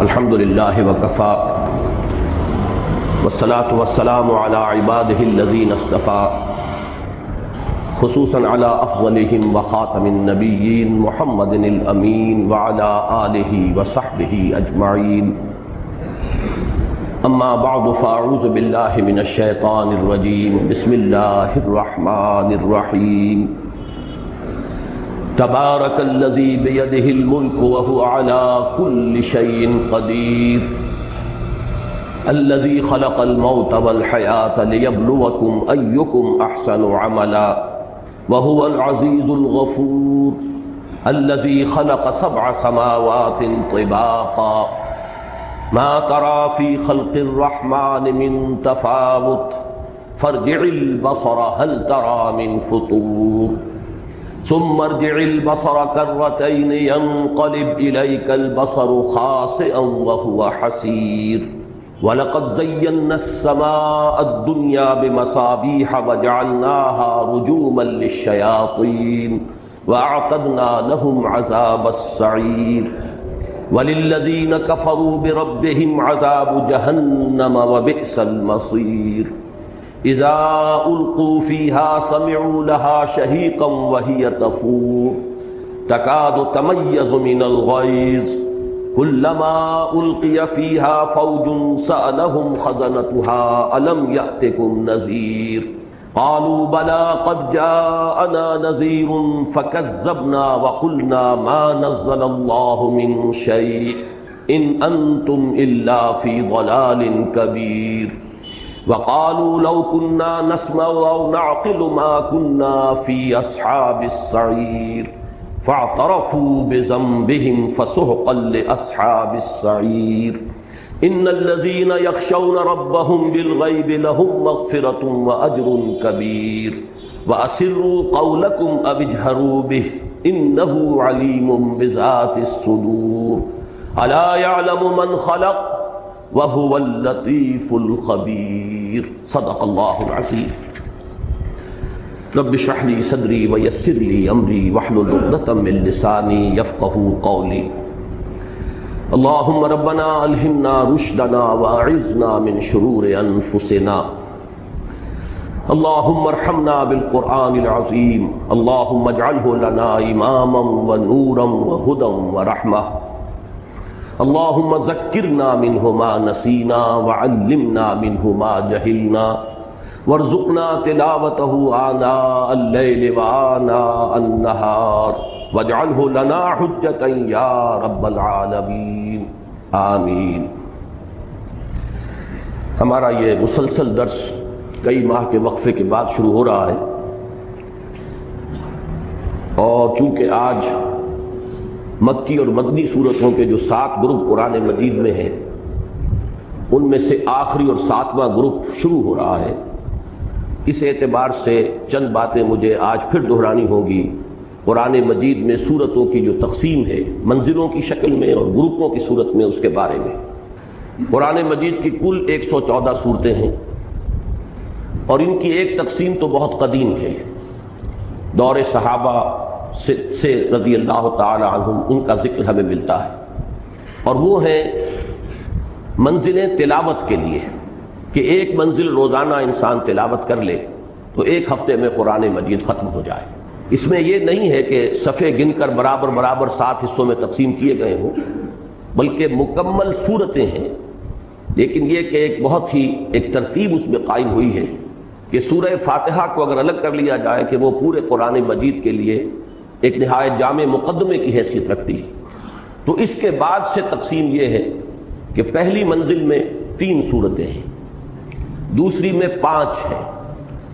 الحمد للہ وکفا والصلاة والسلام علی عباده الذین اصطفى خصوصا علی افضلهم وخاتم النبیین محمد الامین وعلی آلہ وصحبہ اجمعین اما بعد فاعوذ باللہ من الشیطان الرجیم بسم اللہ الرحمن الرحیم تبارک الذی بیدہ الملک وهو علی کل شیء قدیر الذی خلق الموت والحیاة لیبلوکم ایکم احسن عملا وهو العزیز الغفور الذی خلق سبع سماوات طباقا ما ترى في خلق الرحمن من تفاوت فارجع البصر هل ترى من فطور ثم ارجع البصر كرتين ينقلب إليك البصر خاسئا وهو حسير ولقد زينا السماء الدنيا بمصابيح وجعلناها رجوما للشياطين وأعتدنا لهم عذاب السعير وللذين كفروا بربهم عذاب جهنم وبئس المصير اذا القوا فيها سمعوا لها شهيقا وهي تفور تكاد تميز من الغيظ كلما القي فيها فوج سألهم خزنتها الم يأتكم نذير قالوا بلى قد جاءنا نذير فكذبنا وقلنا ما نزل الله من شيء إن أنتم إلا في ضلال كبير وقالوا لو كنا نسمع أو نعقل ما كنا في أصحاب السعير فاعترفوا بذنبهم فسحقا لأصحاب السعير ان الذين يخشون ربهم بالغيب لهم مغفرة واجر كبير واسروا قولكم او اجهروا به انه عليم بذات الصدور الا يعلم من خلق وهو اللطيف الخبير صدق الله العظيم رب اشرح لي صدري ويسر لي امري واحلل عقدة من لساني يفقهوا قولي اللهم ربنا الہمنا رشدنا واعذنا من شرور انفسنا اللهم ارحمنا بالقرآن العظیم اللهم اجعله لنا اماما ونورا وهدى ورحمة اللهم ذکرنا منه ما نسینا وعلمنا منه ما جہلنا وارزقنا تلاوته آناء الليل وآناء النهار واجعله لنا حجة یا رب العالمین آمین۔ ہمارا یہ مسلسل درس کئی ماہ کے وقفے کے بعد شروع ہو رہا ہے، اور چونکہ آج مکی اور مدنی سورتوں کے جو 7 گروپ قرآن مجید میں ہیں ان میں سے آخری اور 7واں گروپ شروع ہو رہا ہے، اس اعتبار سے چند باتیں مجھے آج پھر دہرانی ہوگی۔ قرآن مجید میں سورتوں کی جو تقسیم ہے منزلوں کی شکل میں اور گروپوں کی صورت میں، اس کے بارے میں قرآن مجید کی کل 114 صورتیں ہیں، اور ان کی ایک تقسیم تو بہت قدیم ہے، دور صحابہ سے رضی اللہ تعالی عنہم ان کا ذکر ہمیں ملتا ہے، اور وہ ہیں منزلیں تلاوت کے لیے، کہ ایک منزل روزانہ انسان تلاوت کر لے تو ایک ہفتے میں قرآن مجید ختم ہو جائے۔ اس میں یہ نہیں ہے کہ صفحے گن کر برابر برابر 7 حصوں میں تقسیم کیے گئے ہوں، بلکہ مکمل صورتیں ہیں، لیکن یہ کہ ایک بہت ہی ایک ترتیب اس میں قائم ہوئی ہے کہ سورہ فاتحہ کو اگر الگ کر لیا جائے کہ وہ پورے قرآن مجید کے لیے ایک نہایت جامع مقدمے کی حیثیت رکھتی ہے، تو اس کے بعد سے تقسیم یہ ہے کہ پہلی منزل میں 3 صورتیں ہیں، دوسری میں 5 ہیں،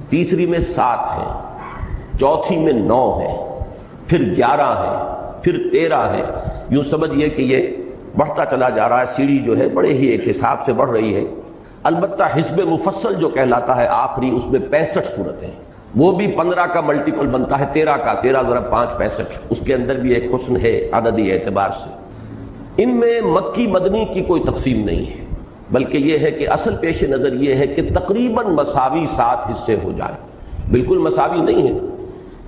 تیسری میں 7 ہیں، چوتھی میں 9 ہے، پھر 11 ہے، پھر 13 ہے، یوں سمجھئے کہ یہ بڑھتا چلا جا رہا ہے، سیڑھی جو ہے بڑے ہی ایک حساب سے بڑھ رہی ہے۔ البتہ حزب مفصل جو کہلاتا ہے آخری، اس میں 65 صورتیں ہیں، وہ بھی 15 کا ملٹیپل بنتا ہے 13 کا، 13 ضرب 5 65، اس کے اندر بھی ایک حسن ہے عددی اعتبار سے۔ ان میں مکی مدنی کی کوئی تقسیم نہیں ہے، بلکہ یہ ہے کہ اصل پیش نظر یہ ہے کہ تقریباً مساوی 7 حصے ہو جائیں، بالکل مساوی نہیں ہے۔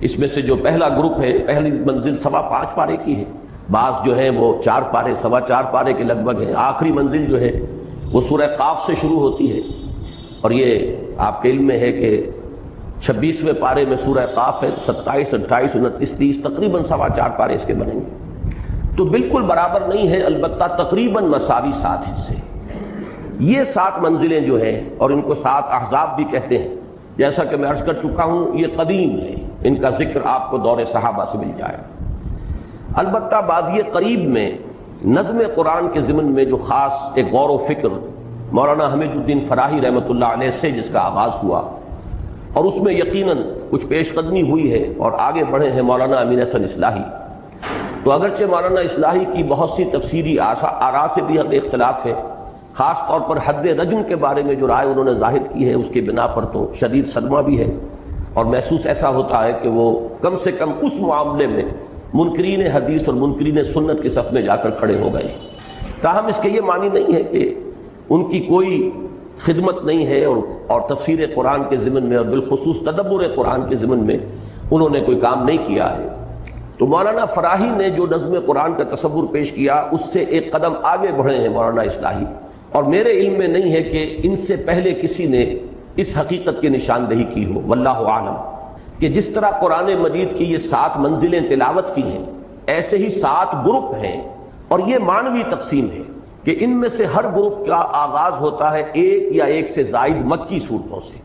اس میں سے جو پہلا گروپ ہے، پہلی منزل 5.25 پارے کی ہے، بعض جو ہیں وہ 4 پارے 4.25 پارے کے لگ بھگ ہیں. آخری منزل جو ہے وہ سورہ قاف سے شروع ہوتی ہے، اور یہ آپ کے علم میں ہے کہ 26ویں پارے میں سورہ قاف ہے. 27 28 29 30 تقریباً 4.25 پارے اس کے بنیں گے. تو بالکل برابر نہیں ہے، البتہ تقریباً مساوی 7 حصے. یہ 7 منزلیں جو ہیں، اور ان کو 7 احزاب بھی کہتے ہیں، جیسا کہ میں عرض کر چکا ہوں یہ قدیم ہے، ان کا ذکر آپ کو دور صحابہ سے مل جائے. البتہ بازی قریب میں نظم قرآن کے ضمن میں جو خاص ایک غور و فکر مولانا حمید الدین فراہی رحمۃ اللہ علیہ سے جس کا آغاز ہوا، اور اس میں یقیناً کچھ پیش قدمی ہوئی ہے اور آگے بڑھے ہیں مولانا امین حسن اصلاحی. تو اگرچہ مولانا اصلاحی کی بہت سی تفسیری آراء سے بھی حد اختلاف ہے، خاص طور پر حد رجم کے بارے میں جو رائے انہوں نے ظاہر کی ہے اس کی بنا پر تو شدید صدمہ بھی ہے، اور محسوس ایسا ہوتا ہے کہ وہ کم سے کم اس معاملے میں منکرین حدیث اور منکرین سنت کے صف میں جا کر کھڑے ہو گئے. تاہم اس کے یہ معنی نہیں ہے کہ ان کی کوئی خدمت نہیں ہے اور تفسیر قرآن کے ضمن میں اور بالخصوص تدبر قرآن کے ضمن میں انہوں نے کوئی کام نہیں کیا ہے. تو مولانا فراہی نے جو نظم قرآن کا تصور پیش کیا اس سے ایک قدم آگے بڑھے ہیں مولانا اصلاحی، اور میرے علم میں نہیں ہے کہ ان سے پہلے کسی نے اس حقیقت کی نشاندہی کی ہو، واللہ عالم، کہ جس طرح قرآن مجید کی یہ 7 منزلیں تلاوت کی ہیں، ایسے ہی 7 گروپ ہیں، اور یہ معنوی تقسیم ہے کہ ان میں سے ہر گروپ کا آغاز ہوتا ہے 1 یا 1 سے زائد مکی صورتوں سے،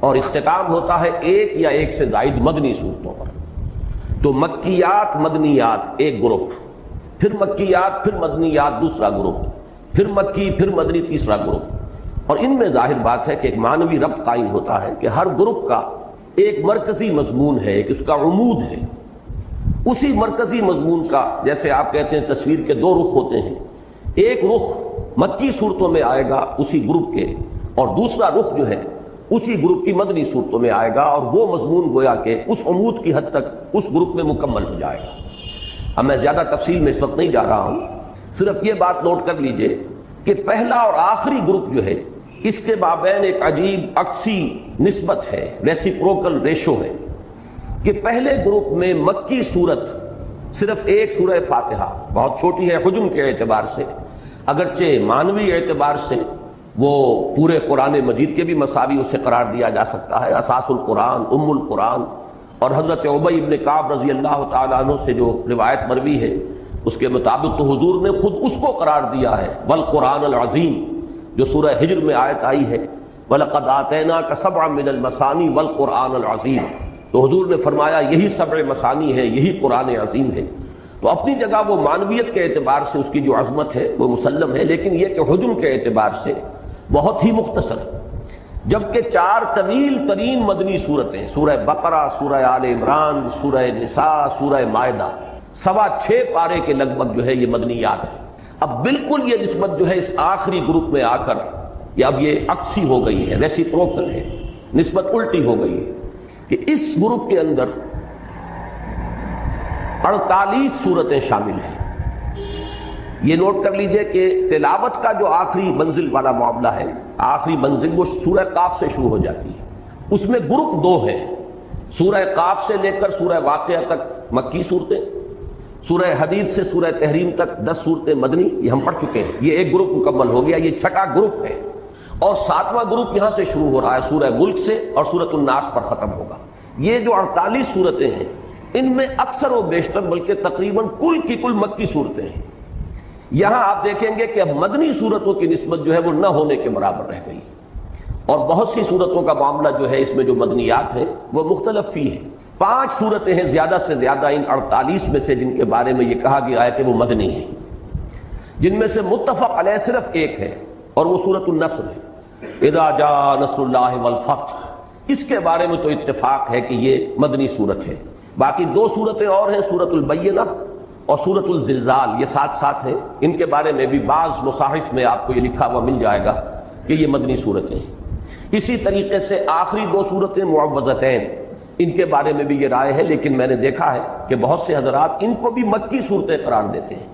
اور اختتام ہوتا ہے 1 یا 1 سے زائد مدنی صورتوں پر. تو مکیات مدنیات ایک گروپ، پھر مکیات پھر مدنیات دوسرا گروپ، پھر مکی پھر مدنی تیسرا گروپ. اور ان میں ظاہر بات ہے کہ ایک معنوی ربط قائم ہوتا ہے کہ ہر گروپ کا ایک مرکزی مضمون ہے، ایک اس کا عمود ہے. اسی مرکزی مضمون کا، جیسے آپ کہتے ہیں تصویر کے 2 رخ ہوتے ہیں، ایک رخ مکی صورتوں میں آئے گا اسی گروپ کے، اور دوسرا رخ جو ہے اسی گروپ کی مدنی صورتوں میں آئے گا، اور وہ مضمون گویا کہ اس عمود کی حد تک اس گروپ میں مکمل ہو جائے گا. اب میں زیادہ تفصیل میں اس وقت نہیں جا رہا ہوں، صرف یہ بات نوٹ کر لیجئے کہ پہلا اور آخری گروپ جو ہے اس کے مابین ایک عجیب عکسی نسبت ہے، ریسیپروکل ریشو ہے، کہ پہلے گروپ میں مکی صورت صرف ایک سورہ فاتحہ بہت چھوٹی ہے حجم کے اعتبار سے، اگرچہ معنوی اعتبار سے وہ پورے قرآن مجید کے بھی مساوی اسے قرار دیا جا سکتا ہے، اساس القرآن، ام القرآن. اور حضرت ابی ابن کعب رضی اللہ تعالیٰ عنہ سے جو روایت مروی ہے اس کے مطابق تو حضور نے خود اس کو قرار دیا ہے والقرآن العظیم، جو سورہ ہجر میں آیت آئی ہے وَلَقَدْ آتَيْنَاكَ سَبْعًا مِنَ الْمَثَانِي وَالْقُرْآنَ الْعَظِيمَ. تو حضور نے فرمایا یہی 7 مثانی ہے، یہی قرآن عظیم ہے. تو اپنی جگہ وہ معنویت کے اعتبار سے اس کی جو عظمت ہے وہ مسلم ہے، لیکن یہ کہ حجم کے اعتبار سے بہت ہی مختصر، جبکہ 4 طویل ترین مدنی صورتیں، سورہ بقرہ، سورہ آل عمران، سورہ نساء، سورہ مائدہ، 6.25 پارے کے لگ بھگ جو ہے یہ مدنیات ہے. اب بالکل یہ نسبت جو ہے اس آخری گروپ میں آ کر اب یہ عکسی ہو گئی ہے، ریسیپروکل ہے، نسبت الٹی ہو گئی ہے، کہ اس گروپ کے اندر 48 صورتیں شامل ہیں. یہ نوٹ کر لیجئے کہ تلاوت کا جو آخری منزل والا معاملہ ہے، آخری منزل وہ سورہ قاف سے شروع ہو جاتی ہے. اس میں گروپ 2 ہیں، سورہ قاف سے لے کر سورہ واقعہ تک مکی صورتیں، سورہ حدید سے سورہ تحریم تک 10 صورتیں مدنی، یہ ہم پڑھ چکے ہیں. یہ ایک گروپ مکمل ہو گیا، یہ 6واں گروپ ہے. اور 7واں گروپ یہاں سے شروع ہو رہا ہے، سورہ ملک سے، اور سورۃ الناس پر ختم ہوگا. یہ جو 48 صورتیں ہیں ان میں اکثر و بیشتر بلکہ تقریباً کل کی کل مکی صورتیں ہیں. یہاں آپ دیکھیں گے کہ اب مدنی صورتوں کی نسبت جو ہے وہ نہ ہونے کے برابر رہ گئی، اور بہت سی صورتوں کا معاملہ جو ہے اس میں جو مدنیات ہیں وہ مختلف فی ہیں. 5 صورتیں ہیں زیادہ سے زیادہ ان 48 میں سے جن کے بارے میں یہ کہا گیا ہے کہ وہ مدنی ہیں، جن میں سے متفق علیہ صرف ایک ہے اور وہ سورۃ النصر ہے، اذا جاء نصر اللہ والفتح. اس کے بارے میں تو اتفاق ہے کہ یہ مدنی صورت ہے. باقی 2 صورتیں اور ہیں، سورۃ البینہ اور سورۃ الزلزال، یہ ساتھ ہیں. ان کے بارے میں بھی بعض مصاحف میں آپ کو یہ لکھا ہوا مل جائے گا کہ یہ مدنی صورتیں ہیں. اسی طریقے سے آخری 2 صورتیں معوذتین، ان کے بارے میں بھی یہ رائے ہے، لیکن میں نے دیکھا ہے کہ بہت سے حضرات ان کو بھی مکی صورتیں قرار دیتے ہیں.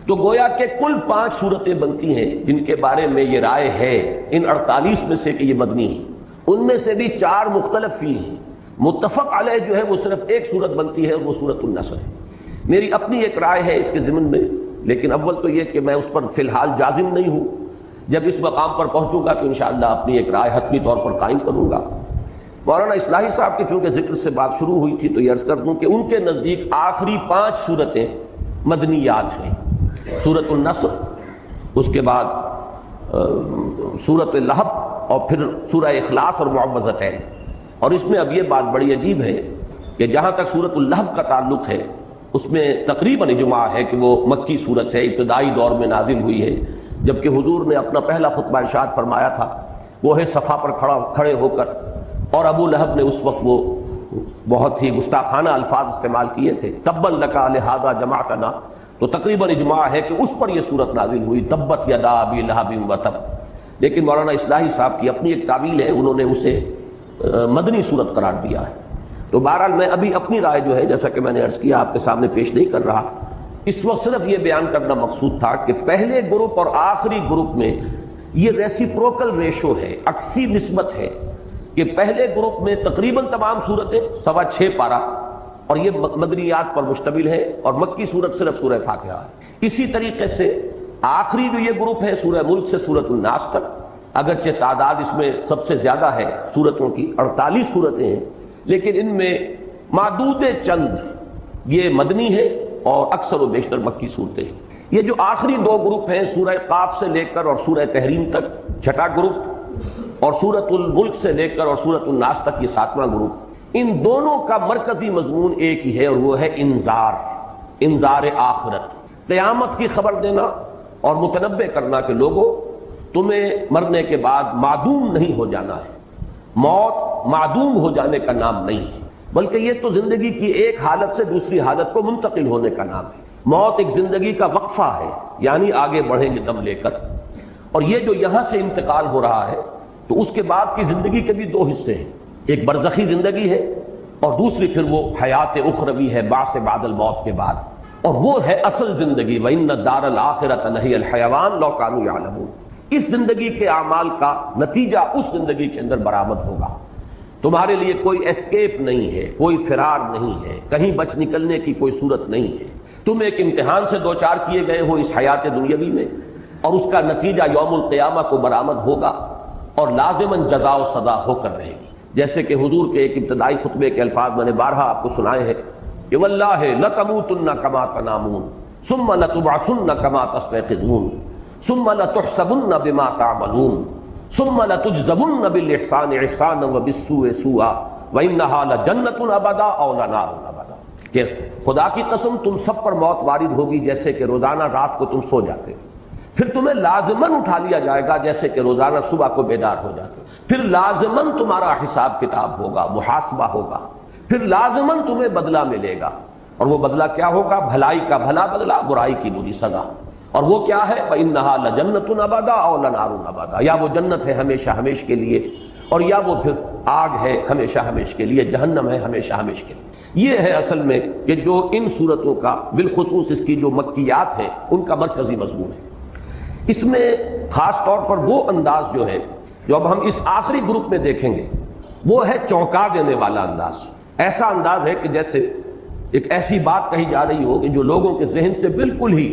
تو گویا کہ کل 5 صورتیں بنتی ہیں جن کے بارے میں یہ رائے ہے ان 48 میں سے کہ یہ مدنی ہیں. ان میں سے بھی 4 مختلف فی ہیں. متفق علیہ جو ہے وہ صرف ایک صورت بنتی ہے، وہ سورۃ النصر ہے. میری اپنی ایک رائے ہے اس کے ضمن میں، لیکن اول تو یہ کہ میں اس پر فی الحال جازم نہیں ہوں، جب اس مقام پر پہنچوں گا تو انشاءاللہ اپنی ایک رائے حتمی طور پر قائم کروں گا۔ مولانا اصلاحی صاحب کے چونکہ ذکر سے بات شروع ہوئی تھی تو یہ عرض کر دوں کہ ان کے نزدیک آخری 5 سورتیں مدنیات ہیں، سورۃ النصر، اس کے بعد سورۃ اللہب، اور پھر سورہ اخلاص اور معوذتین۔ اور اس میں اب یہ بات بڑی عجیب ہے کہ جہاں تک سورۃ اللہب کا تعلق ہے اس میں تقریباً اجماع ہے کہ وہ مکی صورت ہے، ابتدائی دور میں نازل ہوئی ہے، جبکہ حضور نے اپنا پہلا خطبہ ارشاد فرمایا تھا کوہ صفا پر کھڑے ہو کر، اور ابو لہب نے اس وقت وہ بہت ہی گستاخانہ الفاظ استعمال کیے تھے، تبا لکا لہذا جمعتنا، تو تقریباً اجماع ہے کہ اس پر یہ صورت نازل ہوئی، تبت یدا ابی لہب وتب۔ لیکن مولانا اصلاحی صاحب کی اپنی ایک تعویل ہے، انہوں نے اسے مدنی صورت قرار دیا ہے۔ تو بہرحال میں ابھی اپنی رائے جو ہے، جیسا کہ میں نے عرض کیا، آپ کے سامنے پیش نہیں کر رہا، اس وقت صرف یہ بیان کرنا مقصود تھا کہ پہلے گروپ اور آخری گروپ میں یہ ریسیپروکل ریشو ہے، عکسی نسبت ہے، کہ پہلے گروپ میں تقریباً تمام صورتیں 6.25 پارہ اور یہ مدنیات پر مشتمل ہے، اور مکی صورت صرف سورہ فاتحہ ہے۔ اسی طریقے سے آخری جو یہ گروپ ہے سورہ ملک سے سورۃ الناس تک، اگرچہ تعداد اس میں سب سے زیادہ ہے سورتوں کی، 48 صورتیں ہیں، لیکن ان میں معدود چند یہ مدنی ہے اور اکثر و بیشتر مکی صورتیں ہیں۔ یہ جو آخری 2 گروپ ہیں سورہ قاف سے لے کر اور سورہ تحریم تک 6واں گروپ، اور سورۃ الملک سے لے کر اور سورۃ الناس تک یہ 7واں گروپ، ان دونوں کا مرکزی مضمون ایک ہی ہے، اور وہ ہے انذار آخرت، قیامت کی خبر دینا اور متنبع کرنا کہ لوگوں تمہیں مرنے کے بعد معدوم نہیں ہو جانا ہے، موت معدوم ہو جانے کا نام نہیں ہے، بلکہ یہ تو زندگی کی ایک حالت سے دوسری حالت کو منتقل ہونے کا نام ہے۔ موت ایک زندگی کا وقفہ ہے، یعنی آگے بڑھیں گے دم لے کر، اور یہ جو یہاں سے انتقال ہو رہا ہے تو اس کے بعد کی زندگی کے بھی 2 حصے ہیں، ایک برزخی زندگی ہے اور دوسری پھر وہ حیات اخروی ہے بعث بعد الموت کے بعد، اور وہ ہے اصل زندگی، وَإِنَّ الدَّارَ الْآخِرَةَ لَهِيَ الْحَيَوَانُ لَوْ كَانُوا يَعْلَمُونَ۔ اس زندگی کے اعمال کا نتیجہ اس زندگی کے اندر برآمد ہوگا، تمہارے لیے کوئی ایسکیپ نہیں ہے، کوئی فرار نہیں ہے، کہیں بچ نکلنے کی کوئی صورت نہیں ہے، تم ایک امتحان سے دوچار کیے گئے ہو اس حیات دنیاوی میں، اور اس کا نتیجہ یوم القیامہ کو برآمد ہوگا اور لازماً جزا و سزا ہو کر رہے گی۔ جیسے کہ حضور کے ایک ابتدائی خطبے کے الفاظ میں نے بارہا آپ کو سنائے ہیں کہ واللہ لتموتن کما تنامون ثم لتبعثن کما تستيقظون ثم لتحسبن بما تعملون ثم لتجزون بالاحسان احسانا وبالسوء سوءا وانها لجنۃ ابدا او لنار ابدا، کہ خدا کی قسم تم سب پر موت وارد ہوگی جیسے کہ روزانہ رات کو تم سو جاتے ہو، پھر تمہیں لازماً اٹھا لیا جائے گا جیسے کہ روزانہ صبح کو بیدار ہو جاتے ہو، پھر لازماً تمہارا حساب کتاب ہوگا، محاسبہ ہوگا، پھر لازماً تمہیں بدلہ ملے گا، اور وہ بدلہ کیا ہوگا؟ بھلائی کا بھلا بدلہ، برائی کی بری سزا، اور وہ کیا ہے؟ وَإِنَّهَا لَجَنَّةٌ أَبَدًا أَوْ لَنَارٌ أَبَدًا، یا وہ جنت ہے ہمیشہ ہمیش کے لیے، اور یا وہ پھر آگ ہے ہمیشہ ہمیش کے لیے، جہنم ہے ہمیشہ ہمیش کے لیے۔ یہ ہے اصل میں کہ جو ان صورتوں کا بالخصوص اس کی جو مکیات ہیں ان کا مرکزی مضمون ہے۔ اس میں خاص طور پر وہ انداز جو ہے جو اب ہم اس آخری گروپ میں دیکھیں گے وہ ہے چونکا دینے والا انداز، ایسا انداز ہے کہ جیسے ایک ایسی بات کہی جا رہی ہو کہ جو لوگوں کے ذہن سے بالکل ہی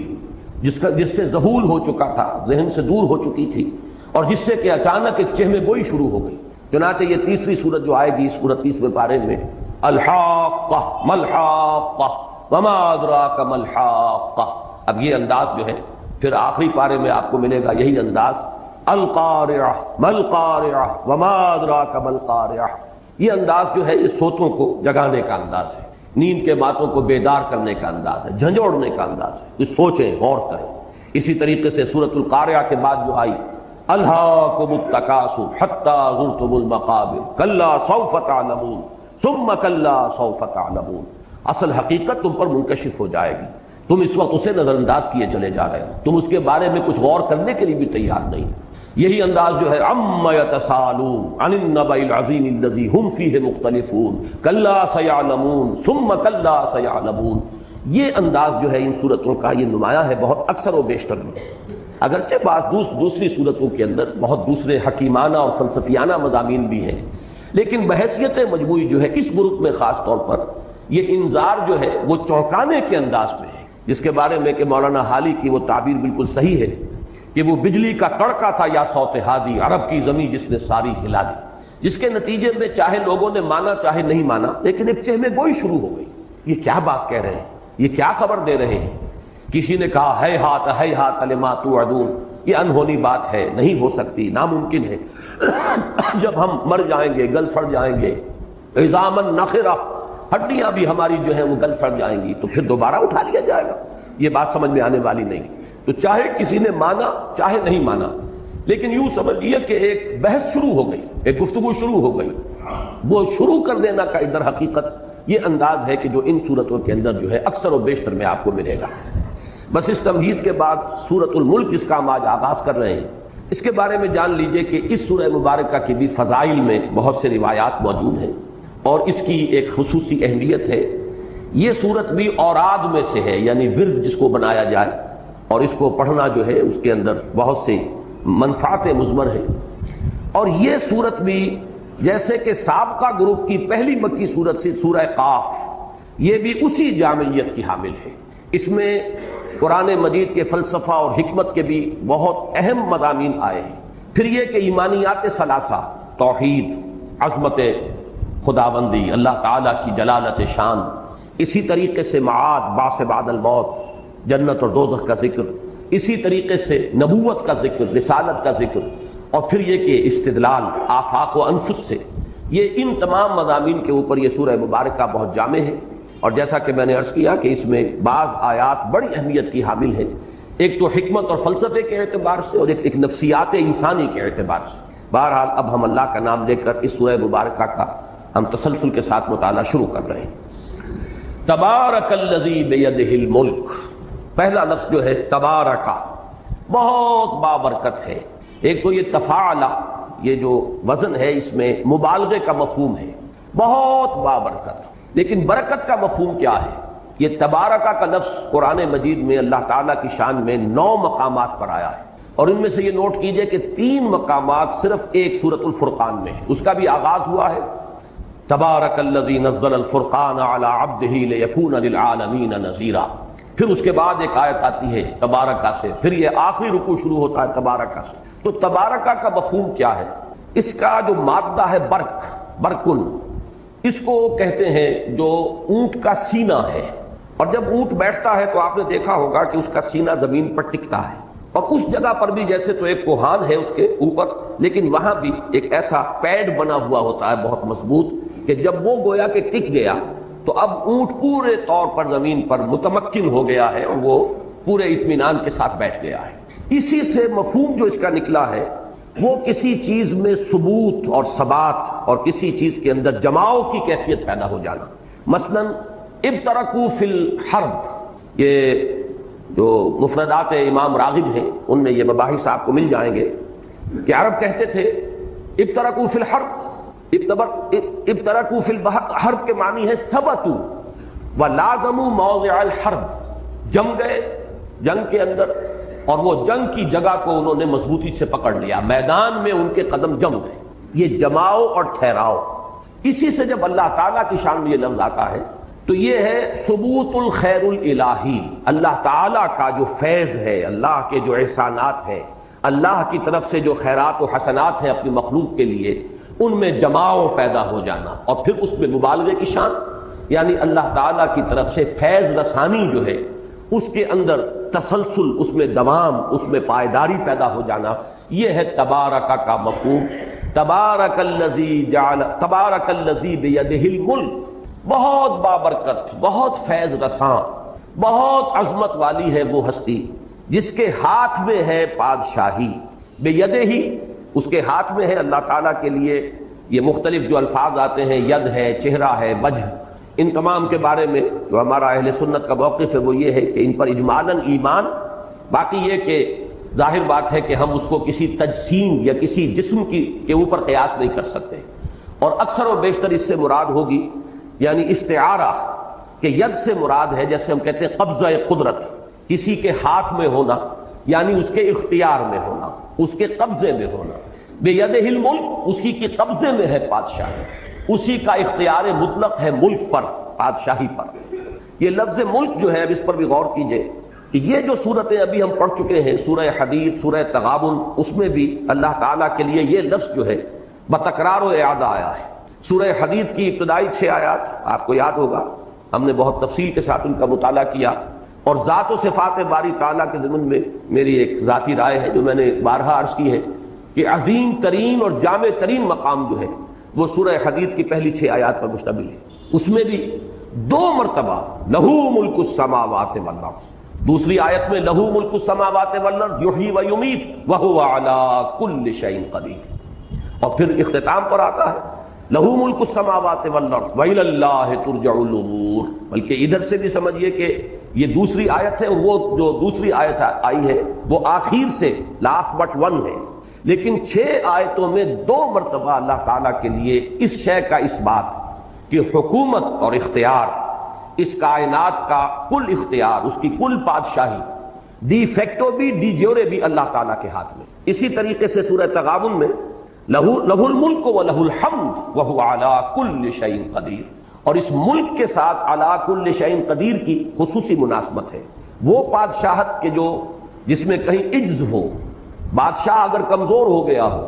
جس سے ذہول ہو چکا تھا، ذہن سے دور ہو چکی تھی، اور جس سے کہ اچانک ایک چہمے گوئی شروع ہو گئی۔ چنانچہ یہ تیسری سورت جو آئے گی اس 29ویں پارے میں، الحاقہ ملحاقہ وما ادراک ملحاقہ، اب یہ انداز جو ہے پھر آخری پارے میں آپ کو ملے گا یہی انداز، القارعہ ملقارعہ وما ادراک ملقارعہ، یہ انداز جو ہے یہ سوتوں کو جگانے کا انداز ہے، نیند کے باتوں کو بیدار کرنے کا انداز ہے، جھنجھوڑنے کا انداز ہے، کچھ سوچیں غور کریں۔ اسی طریقے سے سورۃ القارعہ کے بعد جو آئی، الہاکم التکاثر حتی زرتم المقابر کلا سوف تعلمون ثم کلا سوف تعلمون، اصل حقیقت تم پر منکشف ہو جائے گی، تم اس وقت اسے نظر انداز کیے چلے جا رہے ہو، تم اس کے بارے میں کچھ غور کرنے کے لیے بھی تیار نہیں۔ یہی انداز جو ہے عما یتساءلون عن النبأ العظیم الذی هم فیہ مختلفون کلا سیعلمون ثم کلا سیعلمون، یہ انداز جو ہے ان صورتوں کا یہ نمایاں ہے بہت اکثر و بیشتر میں، اگرچہ بعض دوسری صورتوں کے اندر بہت دوسرے حکیمانہ اور فلسفیانہ مضامین بھی ہیں، لیکن بحیثیت مجموعی جو ہے اس گروپ میں خاص طور پر یہ انذار جو ہے وہ چونکانے کے انداز میں ہے، جس کے بارے میں کہ مولانا حالی کی وہ تعبیر بالکل صحیح ہے کہ وہ بجلی کا کڑکا تھا یا صوت ہادی، عرب کی زمین جس نے ساری ہلا دی، جس کے نتیجے میں چاہے لوگوں نے مانا چاہے نہیں مانا لیکن ایک چہمے گوئی شروع ہو گئی۔ یہ کیا بات کہہ رہے ہیں، یہ کیا خبر دے رہے ہیں؟ کسی نے کہا ہے ہاتھ لما توعدون، یہ انہونی بات ہے، نہیں ہو سکتی، ناممکن ہے۔ جب ہم مر جائیں گے، گل سڑ جائیں گے، عظاما نخرہ، ہڈیاں بھی ہماری جو ہیں وہ گل سڑ جائیں گی، تو پھر دوبارہ اٹھا لیا جائے گا، یہ بات سمجھ میں آنے والی نہیں۔ تو چاہے کسی نے مانا چاہے نہیں مانا، لیکن یوں سمجھیے کہ ایک بحث شروع ہو گئی، ایک گفتگو شروع ہو گئی۔ وہ شروع کر دینا کا ادھر حقیقت یہ انداز ہے کہ جو ان صورتوں کے اندر جو ہے اکثر و بیشتر میں آپ کو ملے گا۔ بس اس تمہید کے بعد سورۃ الملک جس کا ہم آج آغاز کر رہے ہیں، اس کے بارے میں جان لیجئے کہ اس سورہ مبارکہ کی بھی فضائل میں بہت سے روایات موجود ہیں اور اس کی ایک خصوصی اہمیت ہے۔ یہ سورت بھی اوراد میں سے ہے، یعنی ورد جس کو بنایا جائے، اور اس کو پڑھنا جو ہے اس کے اندر بہت سے منفعت مضمر ہیں۔ اور یہ سورت بھی جیسے کہ سابقہ گروپ کی پہلی مکی سورت سے سورہ قاف، یہ بھی اسی جامعیت کی حامل ہے۔ اس میں قرآن مجید کے فلسفہ اور حکمت کے بھی بہت اہم مضامین آئے ہیں۔ پھر یہ کہ ایمانیات ثلاثہ، توحید، عظمت خداوندی، اللہ تعالیٰ کی جلالت شان، اسی طریقے سے معاد، بعث بعد الموت، جنت اور دوزخ کا ذکر، اسی طریقے سے نبوت کا ذکر، رسالت کا ذکر، اور پھر یہ کہ استدلال آفاق و انفس سے، یہ ان تمام مضامین کے اوپر یہ سورہ مبارکہ بہت جامع ہے۔ اور جیسا کہ میں نے عرض کیا کہ اس میں بعض آیات بڑی اہمیت کی حامل ہیں، ایک تو حکمت اور فلسفے کے اعتبار سے اور ایک نفسیات انسانی کے اعتبار سے۔ بہرحال اب ہم اللہ کا نام لے کر اس سورہ مبارکہ کا ہم تسلسل کے ساتھ مطالعہ شروع کر رہے ہیں۔ تبارک الذی بیدہ الملک، پہلا لفظ جو ہے تبارک، بہت بابرکت ہے۔ ایک تو یہ تفاعل، یہ جو وزن ہے اس میں مبالغے کا مفہوم ہے، بہت بابرکت۔ لیکن برکت کا مفہوم کیا ہے؟ یہ تبارکہ کا لفظ قرآن مجید میں اللہ تعالیٰ کی شان میں 9 مقامات پر آیا ہے، اور ان میں سے یہ نوٹ کیجئے کہ 3 مقامات صرف ایک سورۃ الفرقان میں ہے، اس کا بھی آغاز ہوا ہے تبارک الذی نزل الفرقان علی عبدہ لیکون للعالمین نذیرا، پھر اس کے بعد ایک آیت آتی ہے تبارکہ سے، پھر یہ آخری رکوع شروع ہوتا ہے تبارکہ سے۔ تو تبارکہ کا مفہوم کیا ہے؟ اس کا جو مادہ ہے برک، برکن، اس کو کہتے ہیں جو اونٹ کا سینہ ہے، اور جب اونٹ بیٹھتا ہے تو آپ نے دیکھا ہوگا کہ اس کا سینہ زمین پر ٹکتا ہے، اور اس جگہ پر بھی جیسے تو ایک کوہان ہے اس کے اوپر، لیکن وہاں بھی ایک ایسا پیڈ بنا ہوا ہوتا ہے بہت مضبوط کہ جب وہ گویا کہ ٹک گیا تو اب اونٹ پورے طور پر زمین پر متمکن ہو گیا ہے اور وہ پورے اطمینان کے ساتھ بیٹھ گیا ہے۔ اسی سے مفہوم جو اس کا نکلا ہے وہ کسی چیز میں ثبوت اور ثبات اور کسی چیز کے اندر جماؤ کی کیفیت پیدا ہو جانا۔ مثلا ابترکوا فی الحرب، یہ جو مفردات امام راغب ہیں ان میں یہ مباحث آپ کو مل جائیں گے کہ عرب کہتے تھے ابترکوا فی الحرب، ابترکوا فی الحرب کے معنی ہے ثبتوا ولازموا موضع الحرب، جم گئے جنگ کے اندر اور وہ جنگ کی جگہ کو انہوں نے مضبوطی سے پکڑ لیا، میدان میں ان کے قدم جم گئے۔ یہ جماؤ اور ٹھہراؤ، اسی سے جب اللہ تعالیٰ کی شان میں یہ لفظ آتا ہے تو یہ ہے ثبوت الخیر الالہی، اللہ تعالیٰ کا جو فیض ہے، اللہ کے جو احسانات ہیں، اللہ کی طرف سے جو خیرات و حسنات ہیں اپنی مخلوق کے لیے، ان میں جماؤ پیدا ہو جانا، اور پھر اس میں مبالغے کی شان، یعنی اللہ تعالیٰ کی طرف سے فیض رسانی جو ہے اس کے اندر تسلسل، اس میں دوام، اس میں پائیداری پیدا ہو جانا، یہ ہے تبارک کا مفہوم۔ تبارک الذی بیدہ الملک، بہت بابرکت، بہت فیض رساں، بہت عظمت والی ہے وہ ہستی جس کے ہاتھ میں ہے بادشاہی۔ بیدہ ہی، اس کے ہاتھ میں ہے۔ اللہ تعالیٰ کے لیے یہ مختلف جو الفاظ آتے ہیں، ید ہے، چہرہ ہے، وجہ، ان تمام کے بارے میں جو ہمارا اہل سنت کا موقف ہے وہ یہ ہے کہ ان پر اجمالاً ایمان، باقی یہ کہ ظاہر بات ہے کہ ہم اس کو کسی تجسیم یا کسی جسم کے اوپر قیاس نہیں کر سکتے، اور اکثر و بیشتر اس سے مراد ہوگی یعنی استعارہ، کہ ید سے مراد ہے جیسے ہم کہتے ہیں قبضہ قدرت، کسی کے ہاتھ میں ہونا، یعنی اس کے اختیار میں ہونا، اس کے قبضے میں ہونا۔ بیدہ الملک، اسی کے قبضے میں ہے بادشاہ، اسی کا اختیار مطلق ہے ملک پر، بادشاہی پر. یہ لفظ ملک جو ہے اب اس پر بھی غور کیجئے کہ یہ جو صورتیں ابھی ہم پڑھ چکے ہیں، سورہ حدید، سورہ تغابن، اس میں بھی اللہ تعالیٰ کے لیے یہ لفظ جو ہے بتکرار و اعادہ آیا ہے. سورہ حدید کی ابتدائی 6 آیات آپ کو یاد ہوگا، ہم نے بہت تفصیل کے ساتھ ان کا مطالعہ کیا، اور ذات و صفات باری تعالیٰ کے ضمن میں میری ایک ذاتی رائے ہے جو میں نے بارہا عرض کی ہے کہ عظیم ترین اور جامع ترین مقام جو ہے وہ سورہ حدید کی پہلی 6 آیات پر مشتمل ہے. اس میں بھی 2 مرتبہ لہو ملک السماوات والارض، دوسری آیت میں لہو ملک السماوات والارض یحیی و یمیت وہو علی کل شیء قدیر، اور پھر اختتام پر آتا ہے لہو ملک السماوات والارض وإلی اللہ ترجع الامور. بلکہ ادھر سے بھی سمجھیے کہ یہ دوسری آیت ہے، اور وہ جو دوسری آیت آئی ہے وہ آخر سے لاسٹ بٹ 1 ہے، لیکن 6 آیتوں میں 2 مرتبہ اللہ تعالیٰ کے لیے اس شے کا اس بات کہ حکومت اور اختیار، اس کائنات کا کل اختیار، اس کی کل بادشاہی ڈی فیکٹو بھی ڈی جیورے بھی اللہ تعالیٰ کے ہاتھ میں. اسی طریقے سے سورہ تغابن میں لہ الملک و لہ الحمد وہو علی کل شیء قدیر، اور اس ملک کے ساتھ علی کل شیء قدیر کی خصوصی مناسبت ہے. وہ بادشاہت کے جو جس میں کہیں عجز ہو، بادشاہ اگر کمزور ہو گیا ہو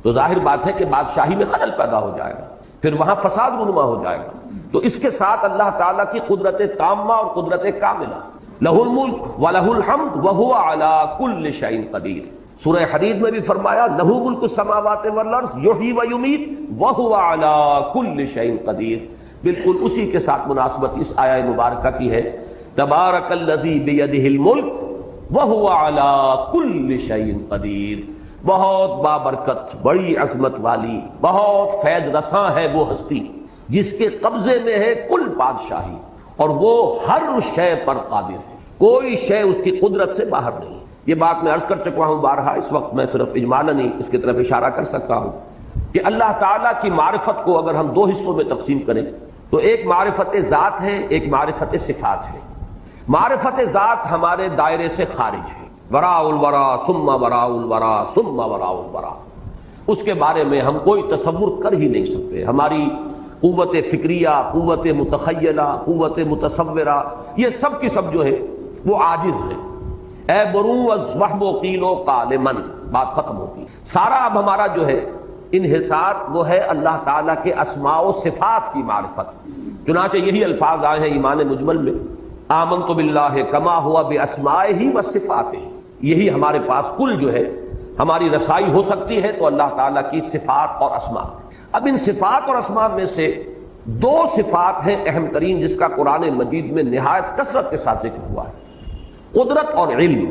تو ظاہر بات ہے کہ بادشاہی میں خلل پیدا ہو جائے گا، پھر وہاں فساد رونما ہو جائے گا. تو اس کے ساتھ اللہ تعالیٰ کی قدرت تامہ اور قدرت کاملہ، لہ الملک و لہ الحمد وہو علی کل شیء قدیر. سورہ حدید میں بھی فرمایا لہو ملک السماوات والارض یحیی و یمیت وہو علی کل شیء قدیر. بالکل اسی کے ساتھ مناسبت اس آیہ مبارکہ کی ہے، تبارک الذی بیدہ الملک وہو علی کل شیء قدیر. بہت بابرکت، بڑی عظمت والی، بہت فیض رساں ہے وہ ہستی جس کے قبضے میں ہے کل بادشاہی، اور وہ ہر شے پر قادر ہے، کوئی شے اس کی قدرت سے باہر نہیں. یہ بات میں عرض کر چکا ہوں بارہا، اس وقت میں صرف اجمالاً ہی اس کی طرف اشارہ کر سکتا ہوں کہ اللہ تعالیٰ کی معرفت کو اگر ہم 2 حصوں میں تقسیم کریں تو ایک معرفت ذات ہے، ایک معرفت صفات ہے. معرفت ذات ہمارے دائرے سے خارج ہے، وراء الورا ثم وراء الورا ثم وراء الورا، اس کے بارے میں ہم کوئی تصور کر ہی نہیں سکتے. ہماری قوت فکریہ، قوت متخیلہ، قوت متصورہ، یہ سب کی سب جو ہے وہ عاجز ہے. اے برو از وہب و قیل و قال من، بات ختم ہوتی. سارا اب ہمارا جو ہے انحصار وہ ہے اللہ تعالیٰ کے اسماء و صفات کی معرفت. چنانچہ یہی الفاظ آئے ہیں ایمان مجمل میں، آمنت باللہ کما ہوا باسمائہ و صفاتہ. یہی ہمارے پاس کل جو ہے ہماری رسائی ہو سکتی ہے تو اللہ تعالیٰ کی صفات اور اسماء. اب ان صفات اور اسماء میں سے 2 صفات ہیں اہم ترین جس کا قرآن مجید میں نہایت کثرت کے ساتھ ذکر ہوا ہے، قدرت اور علم.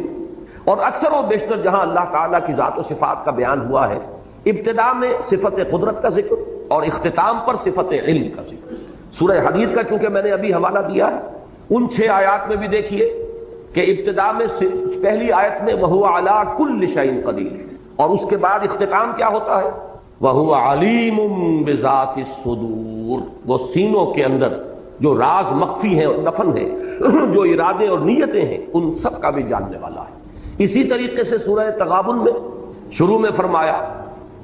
اور اکثر و بیشتر جہاں اللہ تعالیٰ کی ذات و صفات کا بیان ہوا ہے، ابتدا میں صفت قدرت کا ذکر اور اختتام پر صفت علم کا ذکر. سورہ حدید کا چونکہ میں نے ابھی حوالہ دیا ہے، ان 6 آیات میں بھی دیکھیے کہ ابتدا میں پہلی آیت میں وَهُوَ عَلَىٰ كُلِّ شَيْءٍ قَدِيرٌ، اور اس کے بعد اختتام کیا ہوتا ہے؟ وَهُوَ عَلِيمٌ بِذَاتِ الصُّدُورِ. وہ سینوں کے اندر جو راز مخفی ہیں اور دفن ہیں، جو ارادے اور نیتیں ہیں، ان سب کا بھی جاننے والا ہے. اسی طریقے سے سورہ تغابن میں شروع میں فرمایا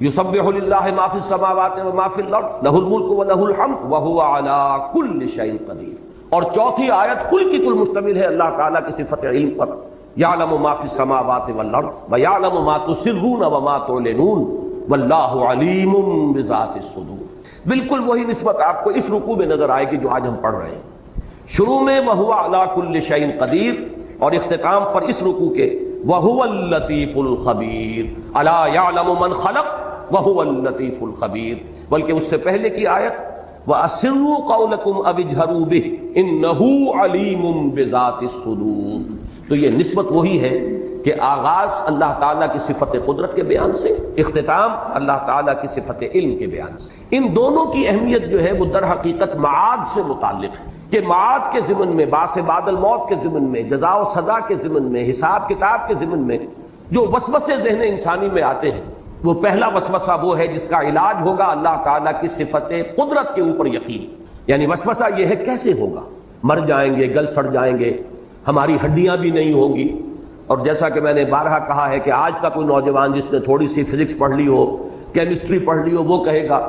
یسبح للہ ما فی السماوات و ما فی الارض لہ الملک و لہ الحمد وہو علی کل شیء قدیر. اور چوتھی آیت کل کی کل مشتمل ہے اللہ تعالیٰ کی صفت علم پر، یعلم ما فی السماوات والارض ویعلم ما تسرون وما تعلنون واللہ علیم بذات الصدور. بالکل وہی نسبت آپ کو اس رکوع میں نظر آئے گی جو آج ہم پڑھ رہے ہیں. شروع میں وہو علی کل شیء قدیر، اور اختتام پر اس رکوع کے وہو اللطیف الخبیر، الا یعلم من خلق وہو اللطیف الخبیر. بلکہ اس سے پہلے کی آیت وَأَسِرُّوا قَوْلَكُمْ أَوِ اجْهَرُوا بِهِ إِنَّهُ عَلِيمٌ بِذَاتِ الصُّدُورِ. تو یہ نسبت وہی ہے کہ آغاز اللہ تعالیٰ کی صفت قدرت کے بیان سے، اختتام اللہ تعالیٰ کی صفت علم کے بیان سے. ان دونوں کی اہمیت جو ہے وہ در حقیقت معاد سے متعلق ہے کہ معاد کے ضمن میں، بعث بعد الموت کے ضمن میں، جزا و سزا کے ضمن میں، حساب کتاب کے ضمن میں جو وسوسے ذہن انسانی میں آتے ہیں، وہ پہلا وسوسہ وہ ہے جس کا علاج ہوگا اللہ تعالیٰ کی صفت قدرت کے اوپر یقین. یعنی وسوسہ یہ ہے کیسے ہوگا، مر جائیں گے، گل سڑ جائیں گے، ہماری ہڈیاں بھی نہیں ہوں گی. اور جیسا کہ میں نے بارہا کہا ہے کہ آج کا کوئی نوجوان جس نے تھوڑی سی فزکس پڑھ لی ہو، کیمسٹری پڑھ لی ہو، وہ کہے گا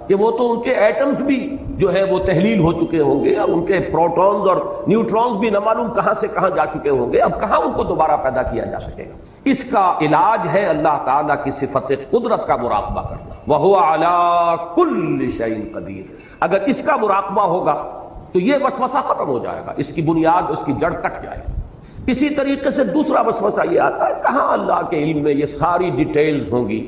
کہ وہ تو ان کے ایٹمز بھی جو ہے وہ تحلیل ہو چکے ہوں گے اور ان کے پروٹونز اور نیوٹرونز بھی نہ معلوم کہاں سے کہاں جا چکے ہوں گے، اب کہاں ان کو دوبارہ پیدا کیا جا سکے گا؟ اس کا علاج ہے اللہ تعالیٰ کی صفت قدرت کا مراقبہ کرنا، وَهُوَ عَلَىٰ كُلِّ شَيْءٍ قَدِيرٌ۔ اگر اس کا مراقبہ ہوگا تو یہ وسوسہ ختم ہو جائے گا، اس کی بنیاد، اس کی جڑ کٹ جائے گی۔ اسی طریقے سے دوسرا وسوسہ یہ آتا ہے، کہاں اللہ کے علم میں یہ ساری ڈیٹیلز ہوں گی؟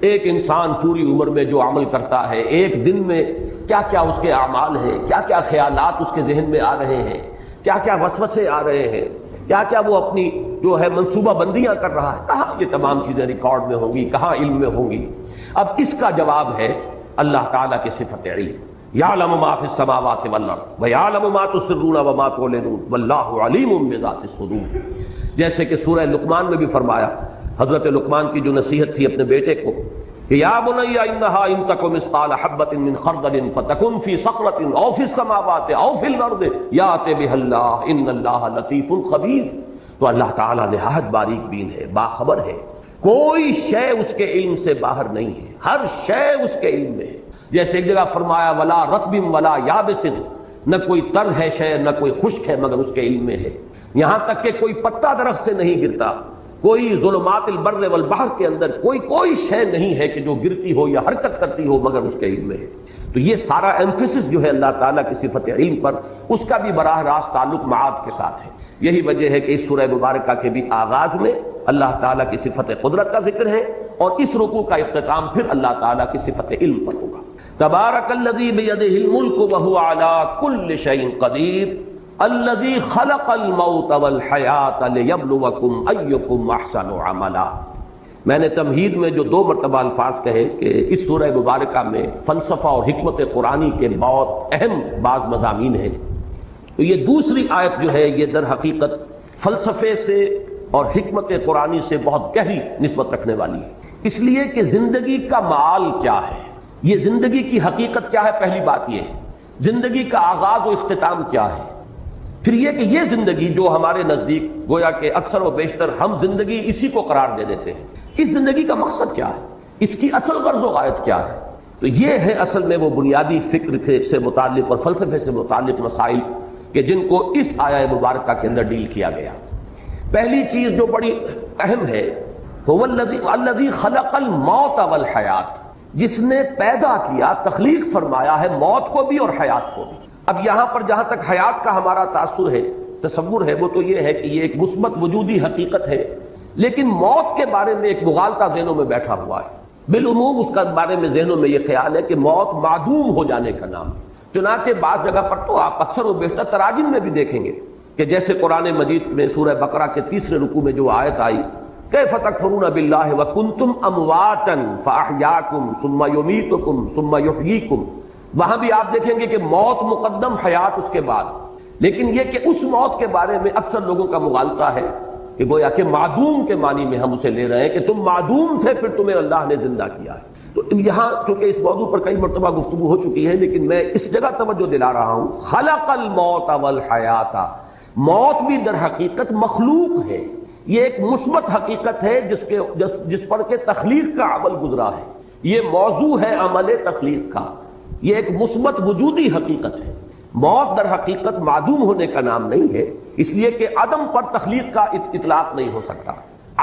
ایک انسان پوری عمر میں جو عمل کرتا ہے، ایک دن میں کیا کیا اس کے اعمال ہیں، کیا کیا خیالات اس کے ذہن میں آ رہے ہیں، کیا کیا وسوسے آ رہے ہیں، کیا کیا وہ اپنی جو ہے منصوبہ بندیاں کر رہا ہے، کہاں یہ تمام چیزیں ریکارڈ میں ہوں گی، کہاں علم میں ہوں گی؟ اب اس کا جواب ہے اللہ تعالیٰ کی صفت علم، یعلم ما فی السماوات والارض ویعلم ما تسرون وما تعلنون واللہ علیم بذات الصدور۔ جیسے کہ سورہ لقمان میں بھی فرمایا، حضرت لقمان کی جو نصیحت تھی اپنے بیٹے کو کہ یا بنی انہا ان تک مثقال حبۃ من خردل فتکن فی صخرۃ او فی السماوات او فی الارض یأت بها اللہ ان اللہ لطیف خبیر۔ تو اللہ تعالیٰ نہایت باریک بین ہے، باخبر ہے، کوئی شے اس کے علم سے باہر نہیں ہے، ہر شے اس کے علم میں ہے۔ جیسے ایک جگہ فرمایا ولا رطب ولا یابس، نہ کوئی تر ہے شے نہ کوئی خشک ہے مگر اس کے علم میں ہے، یہاں تک کہ کوئی پتا درخت سے نہیں گرتا، کوئی ظلمات البر والبحر کے اندر کوئی شے نہیں ہے کہ جو گرتی ہو یا حرکت کرتی ہو مگر اس کے علم میں ہے۔ تو یہ سارا ایمفیسس جو ہے اللہ تعالیٰ کی صفت علم پر، اس کا بھی براہ راست تعلق معاد کے ساتھ ہے۔ یہی وجہ ہے کہ اس سورہ مبارکہ کے بھی آغاز میں اللہ تعالیٰ کی صفت قدرت کا ذکر ہے اور اس رکوع کا اختتام پھر اللہ تعالیٰ کی صفت علم پر ہوگا۔ تبارک الذی بیدہ الملک وہو علی کل شیء قدیر الذی خلق الموت والحیات لیبلوکم ایکم احسن عملا۔ میں نے تمہید میں جو 2 مرتبہ الفاظ کہے کہ اس سورہ مبارکہ میں فلسفہ اور حکمت قرآنی کے بہت اہم بعض مضامین ہیں، تو یہ دوسری آیت جو ہے یہ در حقیقت فلسفے سے اور حکمت قرآنی سے بہت گہری نسبت رکھنے والی ہے، اس لیے کہ زندگی کا معال کیا ہے، یہ زندگی کی حقیقت کیا ہے، پہلی بات یہ ہے زندگی کا آغاز و اختتام کیا ہے، پھر یہ کہ یہ زندگی جو ہمارے نزدیک گویا کہ اکثر و بیشتر ہم زندگی اسی کو قرار دے دیتے ہیں، اس زندگی کا مقصد کیا ہے، اس کی اصل غرض و غایت کیا ہے؟ تو یہ ہے اصل میں وہ بنیادی فکر سے متعلق اور فلسفے سے متعلق مسائل کہ جن کو اس آیہ مبارکہ کے اندر ڈیل کیا گیا۔ پہلی چیز جو بڑی اہم ہے هو الذی خلق الموت والحیات، جس نے پیدا کیا، تخلیق فرمایا ہے موت کو بھی اور حیات کو بھی۔ اب یہاں پر جہاں تک حیات کا ہمارا تاثر ہے، تصور ہے، وہ تو یہ ہے کہ یہ ایک مثبت وجودی حقیقت ہے، لیکن موت کے بارے میں ایک مغالطہ ذہنوں میں بیٹھا ہوا ہے۔ بالعموم اس کا بارے میں ذہنوں میں یہ خیال ہے کہ موت معدوم ہو جانے کا نام ہے، چنانچہ بعض جگہ پر تو آپ اکثر و بیشتر تراجم میں بھی دیکھیں گے کہ جیسے قرآن مجید میں سورہ بقرہ کے 3 رکوع میں جو آیت آئی کیف تکفرون باللہ وکنتم امواتا فاحیاکم ثم یمیتکم ثم یحییکم، وہاں بھی آپ دیکھیں گے کہ موت مقدم، حیات اس کے بعد، لیکن یہ کہ اس موت کے بارے میں اکثر لوگوں کا مغالطہ ہے کہ گویا کہ معدوم کے معنی میں ہم اسے لے رہے ہیں کہ تم معدوم تھے پھر تمہیں اللہ نے زندہ کیا ہے۔ تو یہاں چونکہ اس موضوع پر کئی مرتبہ گفتگو ہو چکی ہے، لیکن میں اس جگہ توجہ دلا رہا ہوں، خلق الموت والحیات، موت بھی در حقیقت مخلوق ہے، یہ ایک مثبت حقیقت ہے جس پر کہ تخلیق کا عمل گزرا ہے، یہ موضوع ہے عمل تخلیق کا، یہ ایک مثبت وجودی حقیقت ہے۔ موت در حقیقت معدوم ہونے کا نام نہیں ہے، اس لیے کہ عدم پر تخلیق کا اطلاق نہیں ہو سکتا۔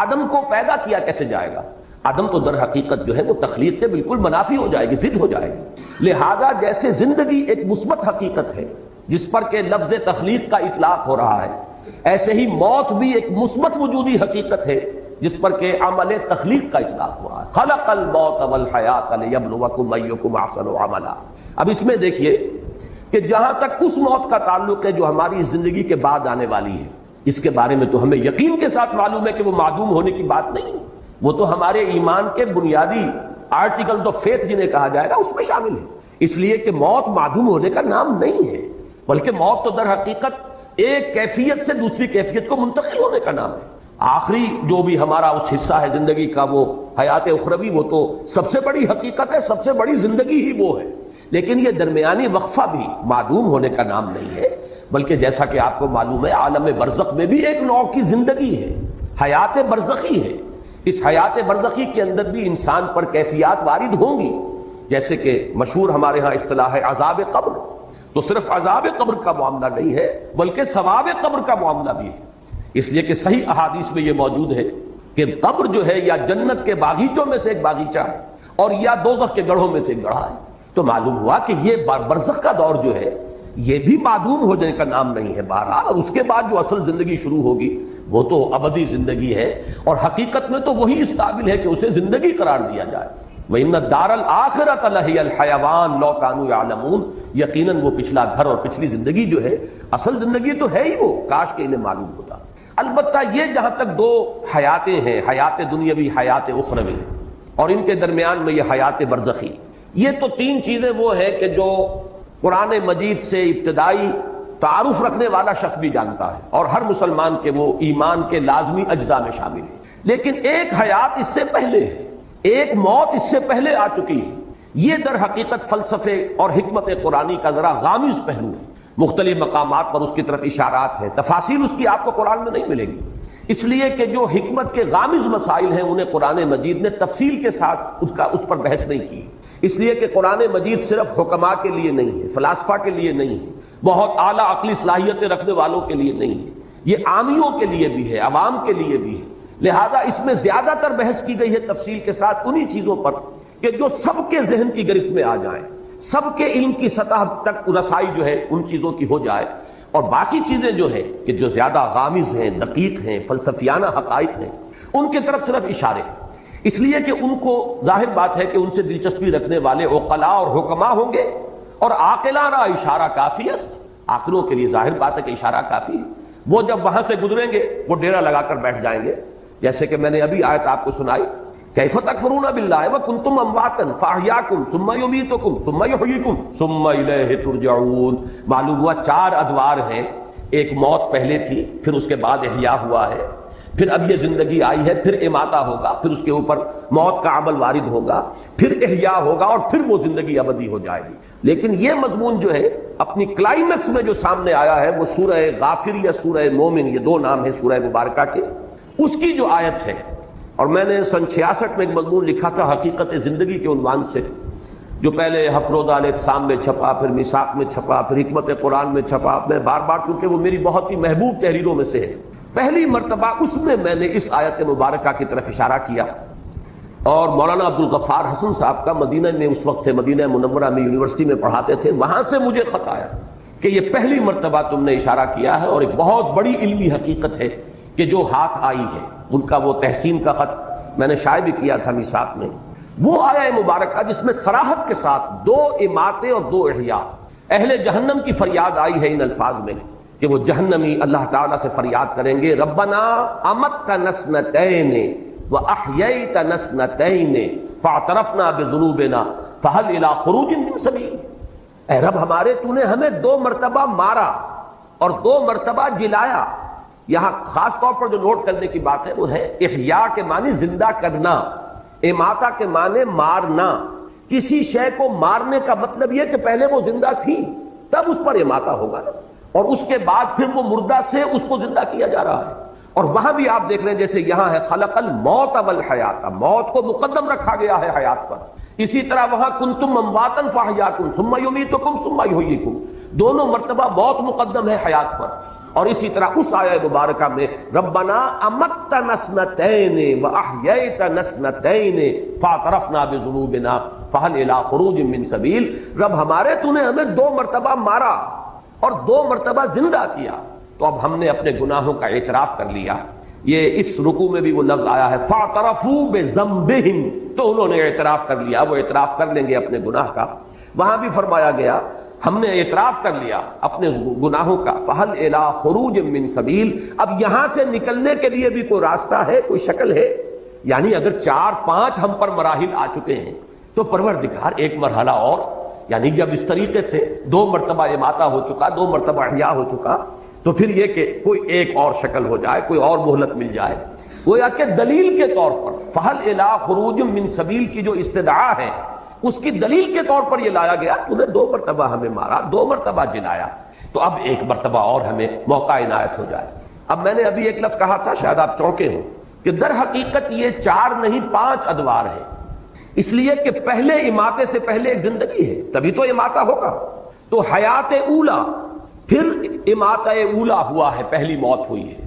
عدم کو پیدا کیا کیسے جائے گا؟ عدم تو در حقیقت جو ہے وہ تخلیق کے بالکل منافی ہو جائے گی، ضد ہو جائے گی۔ لہذا جیسے زندگی ایک مثبت حقیقت ہے جس پر کہ لفظ تخلیق کا اطلاق ہو رہا ہے، ایسے ہی موت بھی ایک مثبت وجودی حقیقت ہے جس پر کہ عمل تخلیق کا اطلاق ہو رہا ہے۔ خلق الموت والحیات لیبلوکم ایکم احسن عملا۔ اب اس میں دیکھیے کہ جہاں تک اس موت کا تعلق ہے جو ہماری اس زندگی کے بعد آنے والی ہے، اس کے بارے میں تو ہمیں یقین کے ساتھ معلوم ہے کہ وہ معدوم ہونے کی بات نہیں، وہ تو ہمارے ایمان کے بنیادی آرٹیکل آف فیتھ جنہیں کہا جائے گا اس میں شامل ہے، اس لیے کہ موت معدوم ہونے کا نام نہیں ہے، بلکہ موت تو در حقیقت ایک کیفیت سے دوسری کیفیت کو منتقل ہونے کا نام ہے۔ آخری جو بھی ہمارا اس حصہ ہے زندگی کا وہ حیات اخروی، وہ تو سب سے بڑی حقیقت ہے، سب سے بڑی زندگی ہی وہ ہے، لیکن یہ درمیانی وقفہ بھی معدوم ہونے کا نام نہیں ہے، بلکہ جیسا کہ آپ کو معلوم ہے عالم برزخ میں بھی ایک نوع کی زندگی ہے، حیات برزخی ہے۔ اس حیات برزخی کے اندر بھی انسان پر کیفیات وارد ہوں گی، جیسے کہ مشہور ہمارے ہاں اصطلاح ہے عذاب قبر، تو صرف عذاب قبر کا معاملہ نہیں ہے بلکہ ثواب قبر کا معاملہ بھی ہے، اس لیے کہ صحیح احادیث میں یہ موجود ہے کہ قبر جو ہے یا جنت کے باغیچوں میں سے ایک باغیچہ ہے اور یا دوزخ کے گڑھوں میں سے ایک گڑھا ہے۔ تو معلوم ہوا کہ یہ برزخ کا دور جو ہے یہ بھی معدوم ہو جانے کا نام نہیں ہے بہرحال، اور اس کے بعد جو اصل زندگی شروع ہوگی وہ تو ابدی زندگی ہے، اور حقیقت میں تو وہی اس قابل ہے کہ اسے زندگی قرار دیا جائے۔ وَإِنَّ الدَّارَ الْآخِرَةَ لَهِيَ الْحَيَوَانُ لَوْ كَانُوا يَعْلَمُونَ، یقیناً وہ پچھلا گھر اور پچھلی زندگی جو ہے اصل زندگی تو ہے ہی وہ، کاش کہ انہیں معلوم ہوتا۔ البتہ یہ جہاں تک دو حیاتیں ہیں، حیات دنیاوی، حیات اخروی، اور ان کے درمیان میں یہ حیات برزخی، یہ تو تین چیزیں وہ ہیں کہ جو قرآن مجید سے ابتدائی تعارف رکھنے والا شخص بھی جانتا ہے اور ہر مسلمان کے وہ ایمان کے لازمی اجزاء میں شامل ہے۔ لیکن ایک حیات اس سے پہلے ہے، ایک موت اس سے پہلے آ چکی ہے۔ یہ در حقیقت فلسفے اور حکمت قرآنی کا ذرا غامض پہلو ہے، مختلف مقامات پر اس کی طرف اشارات ہیں، تفاصیل اس کی آپ کو قرآن میں نہیں ملے گی، اس لیے کہ جو حکمت کے غامض مسائل ہیں انہیں قرآن مجید نے تفصیل کے ساتھ اس پر بحث نہیں کی، اس لیے کہ قرآن مجید صرف حکماء کے لیے نہیں ہے، فلاسفہ کے لیے نہیں ہے، بہت اعلیٰ عقلی صلاحیتیں رکھنے والوں کے لیے نہیں ہے، یہ عامیوں کے لیے بھی ہے، عوام کے لیے بھی ہے۔ لہذا اس میں زیادہ تر بحث کی گئی ہے تفصیل کے ساتھ انہی چیزوں پر کہ جو سب کے ذہن کی گرفت میں آ جائیں، سب کے علم کی سطح تک رسائی جو ہے ان چیزوں کی ہو جائے، اور باقی چیزیں جو ہیں کہ جو زیادہ غامض ہیں، دقیق ہیں، فلسفیانہ حقائق ہیں، ان کی طرف صرف اشارے ہیں، اس لیے کہ ان کو ظاہر بات ہے کہ ان سے دلچسپی رکھنے والے عقلاء اور حکماء ہوں گے، اور عاقلانہ اشارہ کافی است، عاقلوں کے لیے ظاہر بات ہے کہ اشارہ کافی ہے، وہ جب وہاں سے گزریں گے وہ ڈیرا لگا کر بیٹھ جائیں گے، جیسے کہ میں نے ابھی آیت آپ کو سنائی، کیف تکفرون باللہ وکنتم امواتا فاحیاکم ثم یمیتکم ثم یحییکم ثم الیہ ترجعون۔ معلوم ہوا چار ادوار ہیں، ایک موت پہلے تھی، پھر اس کے بعد احیاء ہوا ہے، پھر اب یہ زندگی آئی ہے، پھر اماتہ ہوگا، پھر اس کے اوپر موت کا عمل وارد ہوگا، پھر احیاء ہوگا، اور پھر وہ زندگی ابدی ہو جائے گی۔ لیکن یہ مضمون جو ہے اپنی کلائمیکس میں جو سامنے آیا ہے وہ سورہ غافر یا سورہ مومن، یہ دو نام ہیں سورہ مبارکہ کے، اس کی جو آیت ہے، اور میں نے سن 66 میں ایک مضمون لکھا تھا حقیقت زندگی کے عنوان سے، جو پہلے ہفتروز الاعتصام میں چھپا، پھر میثاق میں چھپا، پھر حکمت قرآن میں چھپا، میں بار بار چونکہ وہ میری بہت ہی محبوب تحریروں میں سے ہے، پہلی مرتبہ اس میں نے اس آیت مبارکہ کی طرف اشارہ کیا، اور مولانا عبدالغفار حسن صاحب کا مدینہ میں اس وقت تھے، مدینہ منورہ میں یونیورسٹی میں پڑھاتے تھے، وہاں سے مجھے خط آیا کہ یہ پہلی مرتبہ تم نے اشارہ کیا ہے، اور ایک بہت بڑی علمی حقیقت ہے کہ جو ہاتھ آئی ہے، ان کا وہ تحسین کا خط میں نے شائع بھی کیا تھا میثاق میں، وہ آیا مبارکہ جس میں صراحت کے ساتھ دو اماتے اور دو احیاء، اہل جہنم کی فریاد آئی ہے ان الفاظ میں کہ وہ جہنمی اللہ تعالیٰ سے فریاد کریں گے، ربنا امتنا سنتین واحییتنا سنتین فاعترفنا بذنوبنا فہل الی خروج من سبیل۔ اے رب ہمارے تو نے ہمیں دو مرتبہ مارا اور دو مرتبہ جلایا۔ یہاں خاص طور پر جو نوٹ کرنے کی بات ہے وہ ہے احیاء کے معنی زندہ کرنا، اماتہ کے معنی مارنا۔ کسی شے کو مارنے کا مطلب یہ کہ پہلے وہ زندہ تھی تب اس پر اماتہ ہوگا نا، اور اس کے بعد پھر وہ مردہ سے اس کو زندہ کیا جا رہا ہے۔ اور وہاں بھی آپ دیکھ رہے ہیں جیسے یہاں ہے خلق الموت والحیات، موت کو مقدم رکھا گیا ہے حیات پر، اسی طرح وہاں کنتم امواتا فاحیاکم ثم یمیتکم ثم یحییکم، دونوں مرتبہ موت مقدم ہے حیات پر۔ اور اسی طرح اس آیہ مبارکہ میں ربنا امتنا اثنتین واحییتنا اثنتین فاعترفنا بذنوبنا فہل الی خروج من سبیل، رب ہمارے تو نے ہمیں دو مرتبہ مارا اور دو مرتبہ زندہ کیا، تو اب ہم نے اپنے گناہوں کا اعتراف کر لیا۔ یہ اس رکوع میں بھی وہ لفظ آیا ہے فاعترفوا بذنبہم، تو انہوں نے اعتراف کر لیا، وہ اعتراف کر لیں گے اپنے گناہ کا۔ وہاں بھی فرمایا گیا ہم نے اعتراف کر لیا اپنے گناہوں کا، فہل الی خروج من سبیل، اب یہاں سے نکلنے کے لیے بھی کوئی راستہ ہے، کوئی شکل ہے؟ یعنی اگر 4-5 ہم پر مراحل آ چکے ہیں تو پروردگار ایک مرحلہ اور، یعنی جب اس طریقے سے دو مرتبہ اماتہ ہو چکا، دو مرتبہ احیاء ہو چکا، تو پھر یہ کہ کوئی ایک اور شکل ہو جائے، کوئی اور مہلت مل جائے۔ گویا کہ دلیل کے طور پر فہل الی خروج من سبیل کی جو استدعا ہے اس کی دلیل کے طور پر یہ لایا گیا، تو نے دو مرتبہ ہمیں مارا، دو مرتبہ جلایا، تو اب ایک مرتبہ اور ہمیں موقع عنایت ہو جائے۔ اب میں نے ابھی ایک لفظ کہا تھا، شاید آپ چونکے ہوں، کہ در حقیقت یہ 4 نہیں 5 ادوار ہیں۔ اس لیے کہ پہلے اماتے سے پہلے ایک زندگی ہے، تبھی تو اماتہ ہوگا۔ تو حیات اولا، پھر اماتہ اولا ہوا ہے، پہلی موت ہوئی ہے،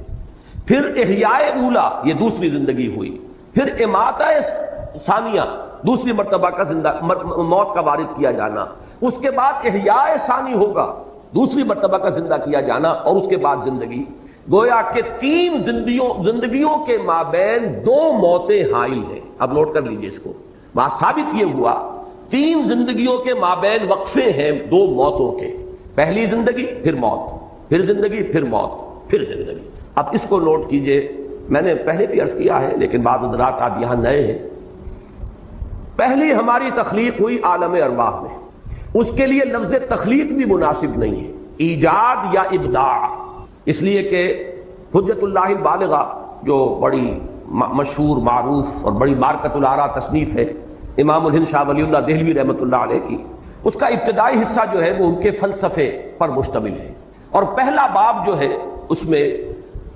پھر احیاء اولا، یہ دوسری زندگی ہوئی، پھر اماتہ ثانیہ، دوسری مرتبہ کا موت کا وارد کیا جانا، اس کے بعد احیاء ثانی ہوگا، دوسری مرتبہ کا زندہ کیا جانا، اور اس کے بعد زندگی۔ گویا کہ تین زندگیوں کے مابین دو موتیں حائل ہیں۔ اب نوٹ کر لیجئے اس کو، بات ثابت یہ ہوا تین زندگیوں کے مابین وقفے ہیں دو موتوں کے، پہلی زندگی پھر موت، پھر زندگی پھر موت، پھر زندگی۔ اب اس کو نوٹ کیجئے، میں نے پہلے بھی عرض کیا ہے لیکن بعض حضرات آپ یہاں نئے ہیں۔ پہلی ہماری تخلیق ہوئی عالم ارواح میں، اس کے لیے لفظ تخلیق بھی مناسب نہیں ہے، ایجاد یا ابداع، اس لیے کہ حجت اللہ البالغہ جو بڑی مشہور معروف اور بڑی مارکت الآراء تصنیف ہے امام الہند شاہ ولی اللہ دہلوی رحمۃ اللہ علیہ کی، اس کا ابتدائی حصہ جو ہے وہ ان کے فلسفے پر مشتمل ہے، اور پہلا باب جو ہے اس میں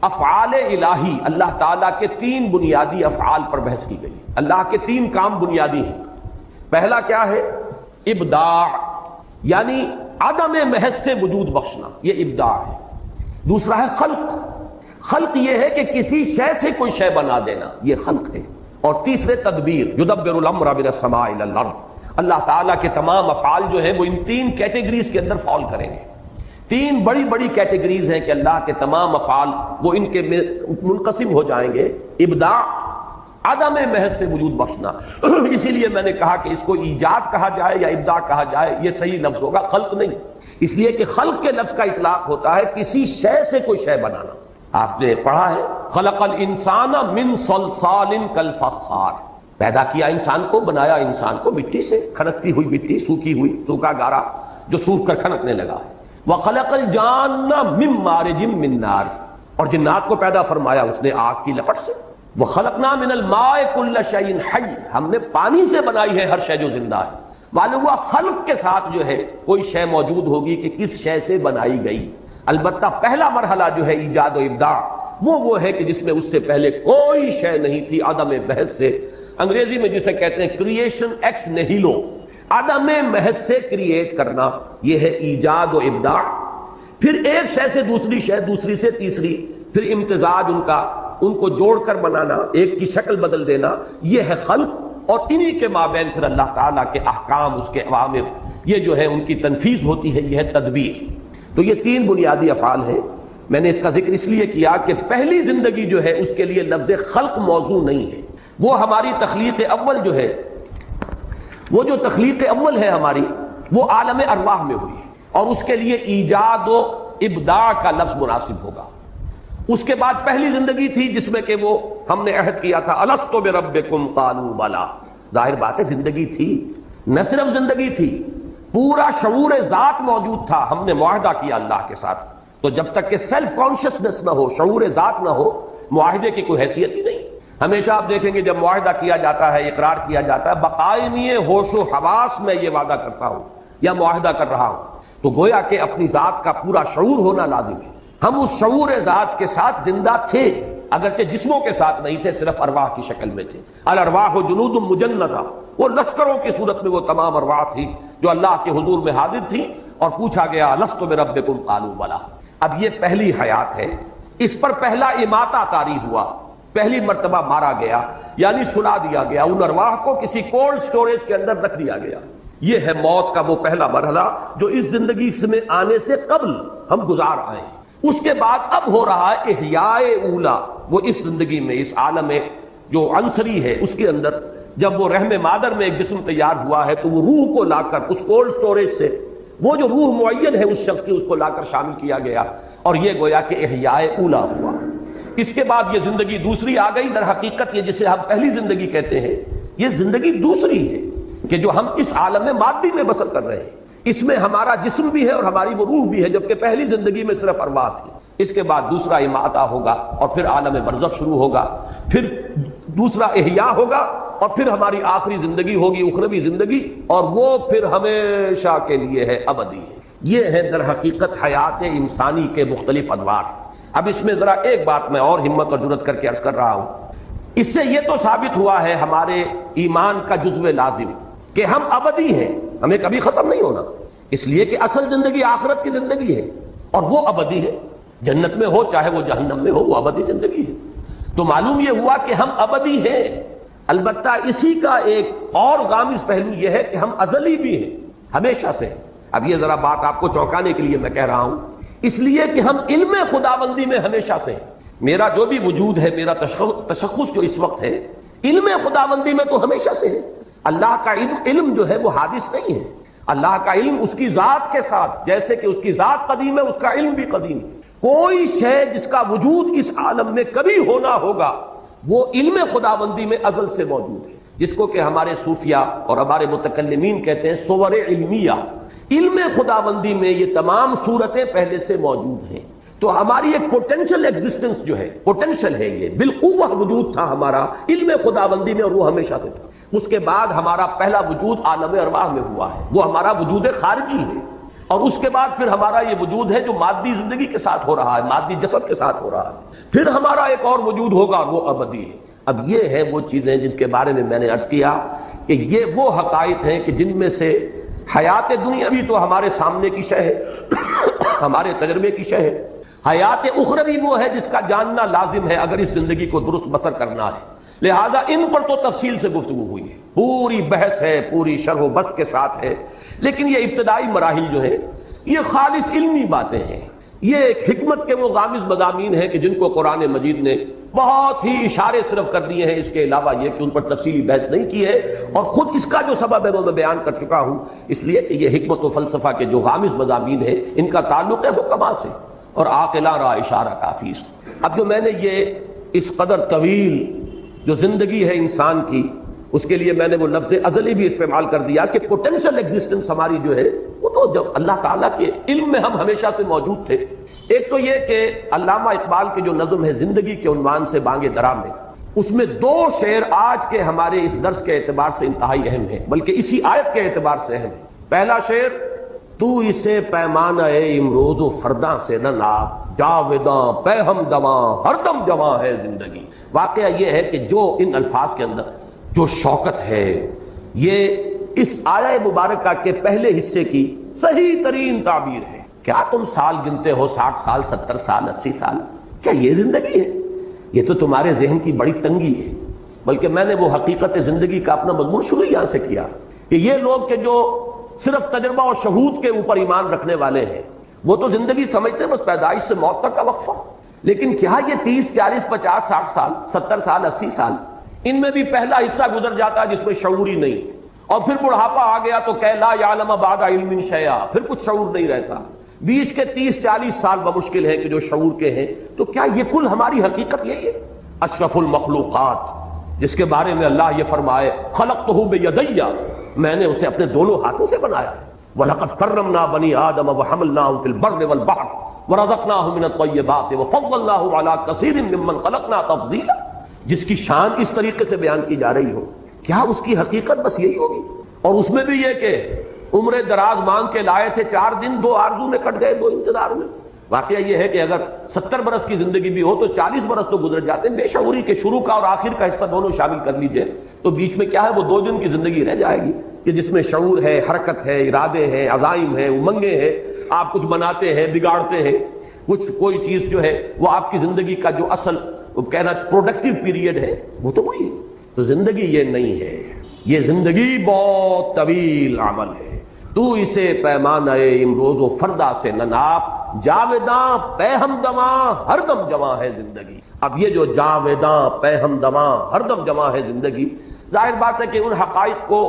افعال الہی، اللہ تعالیٰ کے تین بنیادی افعال پر بحث کی گئی۔ اللہ کے تین کام بنیادی ہیں۔ پہلا کیا ہے؟ ابداع، یعنی عدم محض سے وجود بخشنا، یہ ابداع ہے۔ دوسرا ہے خلق، خلق یہ ہے کہ کسی شے سے کوئی شے بنا دینا، یہ خلق ہے۔ اور تیسرے تدبیر، یدبر الامر من السماء الى الارض، اللہ تعالیٰ کے تمام افعال جو ہیں وہ ان تین کیٹیگریز کے اندر فال کریں گے۔ تین بڑی بڑی کیٹیگریز ہیں کہ اللہ کے تمام افعال وہ ان کے منقسم ہو جائیں گے، ابداع، عدم محض سے وجود بخشنا۔ اسی لیے میں نے کہا کہ اس کو ایجاد کہا جائے یا ابداع کہا جائے یہ صحیح لفظ ہوگا، خلق نہیں، اس لیے کہ خلق کے لفظ کا اطلاق ہوتا ہے کسی شے سے کوئی شے بنانا۔ آپ نے پڑھا ہے خلق الانسان من صلصال کالفخار، پیدا کیا انسان کو، بنایا انسان کو مٹی سے، کھنکتی ہوئی مٹی، سوکھی ہوئی، سوکھا گارا جو سوکھ کر کھنکنے لگا ہے۔ وخلق الجان من مارج من نار، اور جنات کو پیدا فرمایا اس نے آگ کی لپٹ سے۔ وخلقنا من الماء كل شيء حي، ہم نے پانی سے بنائی ہے ہر شے جو زندہ ہے۔ معلوم ہوا خلق کے ساتھ جو ہے کوئی شے موجود ہوگی کہ کس شے سے بنائی گئی۔ البتہ پہلا مرحلہ جو ہے ایجاد و ابداع وہ ہے کہ جس میں اس سے پہلے کوئی شے نہیں تھی، عدم محض سے، انگریزی میں جسے کہتے ہیں کریشن ایکس نیہیلو، عدم محض سے کریٹ کرنا، یہ ہے ایجاد و ابداع۔ پھر ایک شے سے دوسری شے، دوسری سے تیسری، پھر امتزاج ان کو جوڑ کر بنانا، ایک کی شکل بدل دینا، یہ ہے خلق۔ اور انہی کے مابین پھر اللہ تعالیٰ کے احکام، اس کے اوامر، یہ جو ہے ان کی تنفیذ ہوتی ہے، یہ ہے تدبیر۔ تو یہ تین بنیادی افعال ہیں۔ میں نے اس کا ذکر اس لیے کیا کہ پہلی زندگی جو ہے اس کے لیے لفظ خلق موضوع نہیں ہے، وہ ہماری تخلیق اول جو ہے، وہ جو تخلیق اول ہے ہماری، وہ عالم ارواح میں ہوئی، اور اس کے لیے ایجاد و ابداع کا لفظ مناسب ہوگا۔ اس کے بعد پہلی زندگی تھی جس میں کہ وہ ہم نے عہد کیا تھا الست بربکم قالوا بلا، ظاہر بات ہے زندگی تھی، نہ صرف زندگی تھی، پورا شعور ذات موجود تھا، ہم نے معاہدہ کیا اللہ کے ساتھ۔ تو جب تک کہ سیلف کانشیسنس نہ ہو، شعور ذات نہ ہو، معاہدے کی کوئی حیثیت ہی نہیں۔ ہمیشہ آپ دیکھیں گے جب معاہدہ کیا جاتا ہے، اقرار کیا جاتا ہے، بقائمی ہوش و حواس میں یہ وعدہ کرتا ہوں یا معاہدہ کر رہا ہوں، تو گویا کہ اپنی ذات کا پورا شعور ہونا لازم ہے۔ ہم اس شعور ذات کے ساتھ زندہ تھے، اگرچہ جسموں کے ساتھ نہیں تھے، صرف ارواح کی شکل میں تھے۔ الارواح جنود مجندہ، وہ لشکروں کی صورت میں وہ تمام ارواح تھی جو اللہ کے حضور میں حاضر تھی، اور پوچھا گیا الست بربکم قالوا بلا۔ اب یہ پہلی حیات ہے، اس پر پہلا اماتہ طاری ہوا، پہلی مرتبہ مارا گیا، یعنی سلا دیا گیا، ان ارواح کو کسی کولڈ سٹوریج کے اندر رکھ دیا گیا۔ یہ ہے موت کا وہ پہلا مرحلہ جو اس زندگی میں آنے سے قبل ہم گزار آئے۔ اس کے بعد اب ہو رہا ہے احیاء اولا، وہ اس زندگی میں، اس عالم جو عنصری ہے اس کے اندر جب وہ رحم مادر میں ایک جسم تیار ہوا ہے تو وہ روح کو لا کر اس کولڈ سٹوریج سے، وہ جو روح معین ہے اس شخص کی، اس کو لا کر شامل کیا گیا، اور یہ گویا کہ احیاء اولا ہوا۔ اس کے بعد یہ زندگی دوسری آ گئی۔ در حقیقت یہ جسے ہم پہلی زندگی کہتے ہیں، یہ زندگی دوسری ہے کہ جو ہم اس عالم میں مادی میں بسر کر رہے ہیں، اس میں ہمارا جسم بھی ہے اور ہماری وہ روح بھی ہے، جبکہ پہلی زندگی میں صرف ارواح تھی۔ اس کے بعد دوسرا اماتہ ہوگا، اور پھر عالم برزخ شروع ہوگا، پھر دوسرا احیاء ہوگا، اور پھر ہماری آخری زندگی ہوگی، اخروی زندگی، اور وہ پھر ہمیشہ کے لیے ہے، ابدی ہے۔ یہ ہے در حقیقت حیات انسانی کے مختلف انواع۔ اب اس میں ذرا ایک بات میں اور ہمت اور جرأت کر کے عرض کر رہا ہوں اس سے یہ تو ثابت ہوا ہے ہمارے ایمان کا جزو لازم کہ ہم ابدی ہیں، ہمیں کبھی ختم نہیں ہونا، اس لیے کہ اصل زندگی آخرت کی زندگی ہے اور وہ ابدی ہے، جنت میں ہو چاہے وہ جہنم میں ہو، وہ ابدی زندگی ہے۔ تو معلوم یہ ہوا کہ ہم ابدی ہیں۔ البتہ اسی کا ایک اور غامض پہلو یہ ہے کہ ہم ازلی بھی ہیں، ہمیشہ سے۔ اب یہ ذرا بات آپ کو چونکانے کے لیے میں کہہ رہا ہوں، اس لیے کہ ہم علم خداوندی میں ہمیشہ سے ہیں۔ میرا جو بھی وجود ہے، میرا تشخص جو اس وقت ہے، علم خداوندی میں تو ہمیشہ سے ہے۔ اللہ کا علم جو ہے وہ حادث نہیں ہے، اللہ کا علم اس کی ذات کے ساتھ، جیسے کہ اس کی ذات قدیم ہے، اس کا علم بھی قدیم ہے۔ کوئی شے جس کا وجود اس عالم میں کبھی ہونا ہوگا وہ علم خداوندی میں ازل سے موجود ہے، جس کو کہ ہمارے صوفیہ اور ہمارے متکلمین کہتے ہیں صور علمیہ۔ علم خداوندی میں یہ تمام صورتیں پہلے سے موجود ہیں۔ تو ہماری ایک پوٹینشل ایگزسٹنس جو ہے، پوٹینشل ہے، یہ بالقوہ وجود تھا ہمارا علم خداوندی میں، اور وہ ہمیشہ سے تھا۔ اس کے بعد ہمارا پہلا وجود عالم ارواح میں ہوا ہے، وہ ہمارا وجود خارجی ہے، اور اس کے بعد پھر ہمارا یہ وجود ہے جو مادی زندگی کے ساتھ ہو رہا ہے، مادی جسد کے ساتھ ہو رہا ہے۔ پھر ہمارا ایک اور وجود ہوگا، وہ ابدی ہے۔ اب یہ ہے وہ چیزیں جن کے بارے میں نے عرض کیا کہ یہ وہ حقائق ہیں کہ جن میں سے حیات دنیاوی تو ہمارے سامنے کی شے ہے، ہمارے تجربے کی شے ہے۔ حیات اخروی وہ ہے جس کا جاننا لازم ہے اگر اس زندگی کو درست بسر کرنا ہے، لہذا ان پر تو تفصیل سے گفتگو ہوئی ہے، پوری بحث ہے، پوری شرح و بسط کے ساتھ ہے۔ لیکن یہ ابتدائی مراحل جو ہیں یہ خالص علمی باتیں ہیں، یہ ایک حکمت کے وہ غامض مضامین ہیں کہ جن کو قرآن مجید نے بہت ہی اشارے صرف کر دیے ہیں، اس کے علاوہ یہ کہ ان پر تفصیلی بحث نہیں کی ہے، اور خود اس کا جو سبب ہے وہ میں بیان کر چکا ہوں، اس لیے کہ یہ حکمت و فلسفہ کے جو غامض مضامین ہیں ان کا تعلق ہے حکما سے، اور عاقلاں را اشارہ کافی۔ اب جو میں نے یہ اس قدر طویل جو زندگی ہے انسان کی، اس کے لیے میں نے وہ لفظ ازلی بھی استعمال کر دیا کہ پوٹینشل ایگزسٹنس ہماری جو ہے وہ تو جب اللہ تعالیٰ کے علم میں ہم ہمیشہ سے موجود تھے۔ ایک تو یہ کہ علامہ اقبال کے جو نظم ہے زندگی کے عنوان سے بانگ درا میں، اس میں دو شعر آج کے ہمارے اس درس کے اعتبار سے انتہائی اہم ہیں، بلکہ اسی آیت کے اعتبار سے اہم ہے۔ پہلا شعر، تو اسے پیمانہ امروز و فرداں سے نہ ناپ، جاوداں پہ ہم دواں ہر دم جواں ہے زندگی۔ واقعہ یہ ہے کہ جو ان الفاظ کے اندر جو شوکت ہے، یہ اس آیہ مبارکہ کے پہلے حصے کی صحیح ترین تعبیر ہے۔ کیا تم سال گنتے ہو، 60 سال، 70 سال، 80 سال؟ کیا یہ زندگی ہے؟ یہ تو تمہارے ذہن کی بڑی تنگی ہے۔ بلکہ میں نے وہ حقیقت زندگی کا اپنا مضمون شروع یہاں سے کیا کہ یہ لوگ کہ جو صرف تجربہ اور شہود کے اوپر ایمان رکھنے والے ہیں، وہ تو زندگی سمجھتے ہیں بس پیدائش سے موت تک کا وقفہ، لیکن کیا یہ 30 40 50 60 سال، 70 سال، 80 سال، ان میں بھی پہلا حصہ گزر جاتا ہے جس میں شعور ہی نہیں، اور پھر بڑھاپا آ گیا تو کہ لا یعلم بعد علم شیئا، پھر کچھ شعور نہیں رہتا، بیچ کے 30 40 سال بمشکل ہے کہ جو شعور کے ہیں۔ تو کیا یہ کل ہماری حقیقت یہی ہے؟ اشرف المخلوقات جس کے بارے میں اللہ یہ فرمائے خلقتہ بیدی، میں نے اسے اپنے دونوں ہاتھوں سے بنایا ہے، وَلَقَدْ كَرَّمْنَا بَنِي آدَمَ وَحَمَلْنَاهُمْ فِي الْبَرِّ وَالْبَحْرِ وَرَزَقْنَاهُمْ مِنَ الطَّيِّبَاتِ وَفَضَّلْنَاهُمْ عَلَى كَثِيرٍ مِّمَّنْ خَلَقْنَا تَفْضِيلًا، جس کی شان اس طریقے سے بیان کی جا رہی ہو، کیا اس کی حقیقت بس یہی ہوگی؟ اور اس میں بھی یہ کہ عمر دراز مانگ کے لائے تھے، 4 دن 2 آرزو میں کٹ گئے 2 انتظار میں۔ واقعہ یہ ہے کہ اگر 70 برس کی زندگی بھی ہو تو 40 برس تو گزر جاتے ہیں، بے شعوری کے شروع کا اور آخر کا حصہ دونوں شامل کر لیجئے تو بیچ میں کیا ہے، وہ 2 دن کی زندگی رہ جائے گی کہ جس میں شعور ہے، حرکت ہے، ارادے ہیں، عزائم ہیں، امنگیں ہیں، آپ کچھ بناتے ہیں، بگاڑتے ہیں، کچھ کوئی چیز جو ہے وہ آپ کی زندگی کا جو اصل کہنا پروڈکٹیو پیریڈ ہے وہ تو وہی ہے۔ تو زندگی یہ نہیں ہے، یہ زندگی بہت طویل عمل ہے۔ تو اسے پیمانہ امروز و فردا سے نہ ناپ، جاوداں پہ ہم دواں ہر دم جواں ہے زندگی۔ اب یہ جو جاوداں پہ ہم دواں ہر دم جواں ہے زندگی، ظاہر بات ہے کہ ان حقائق کو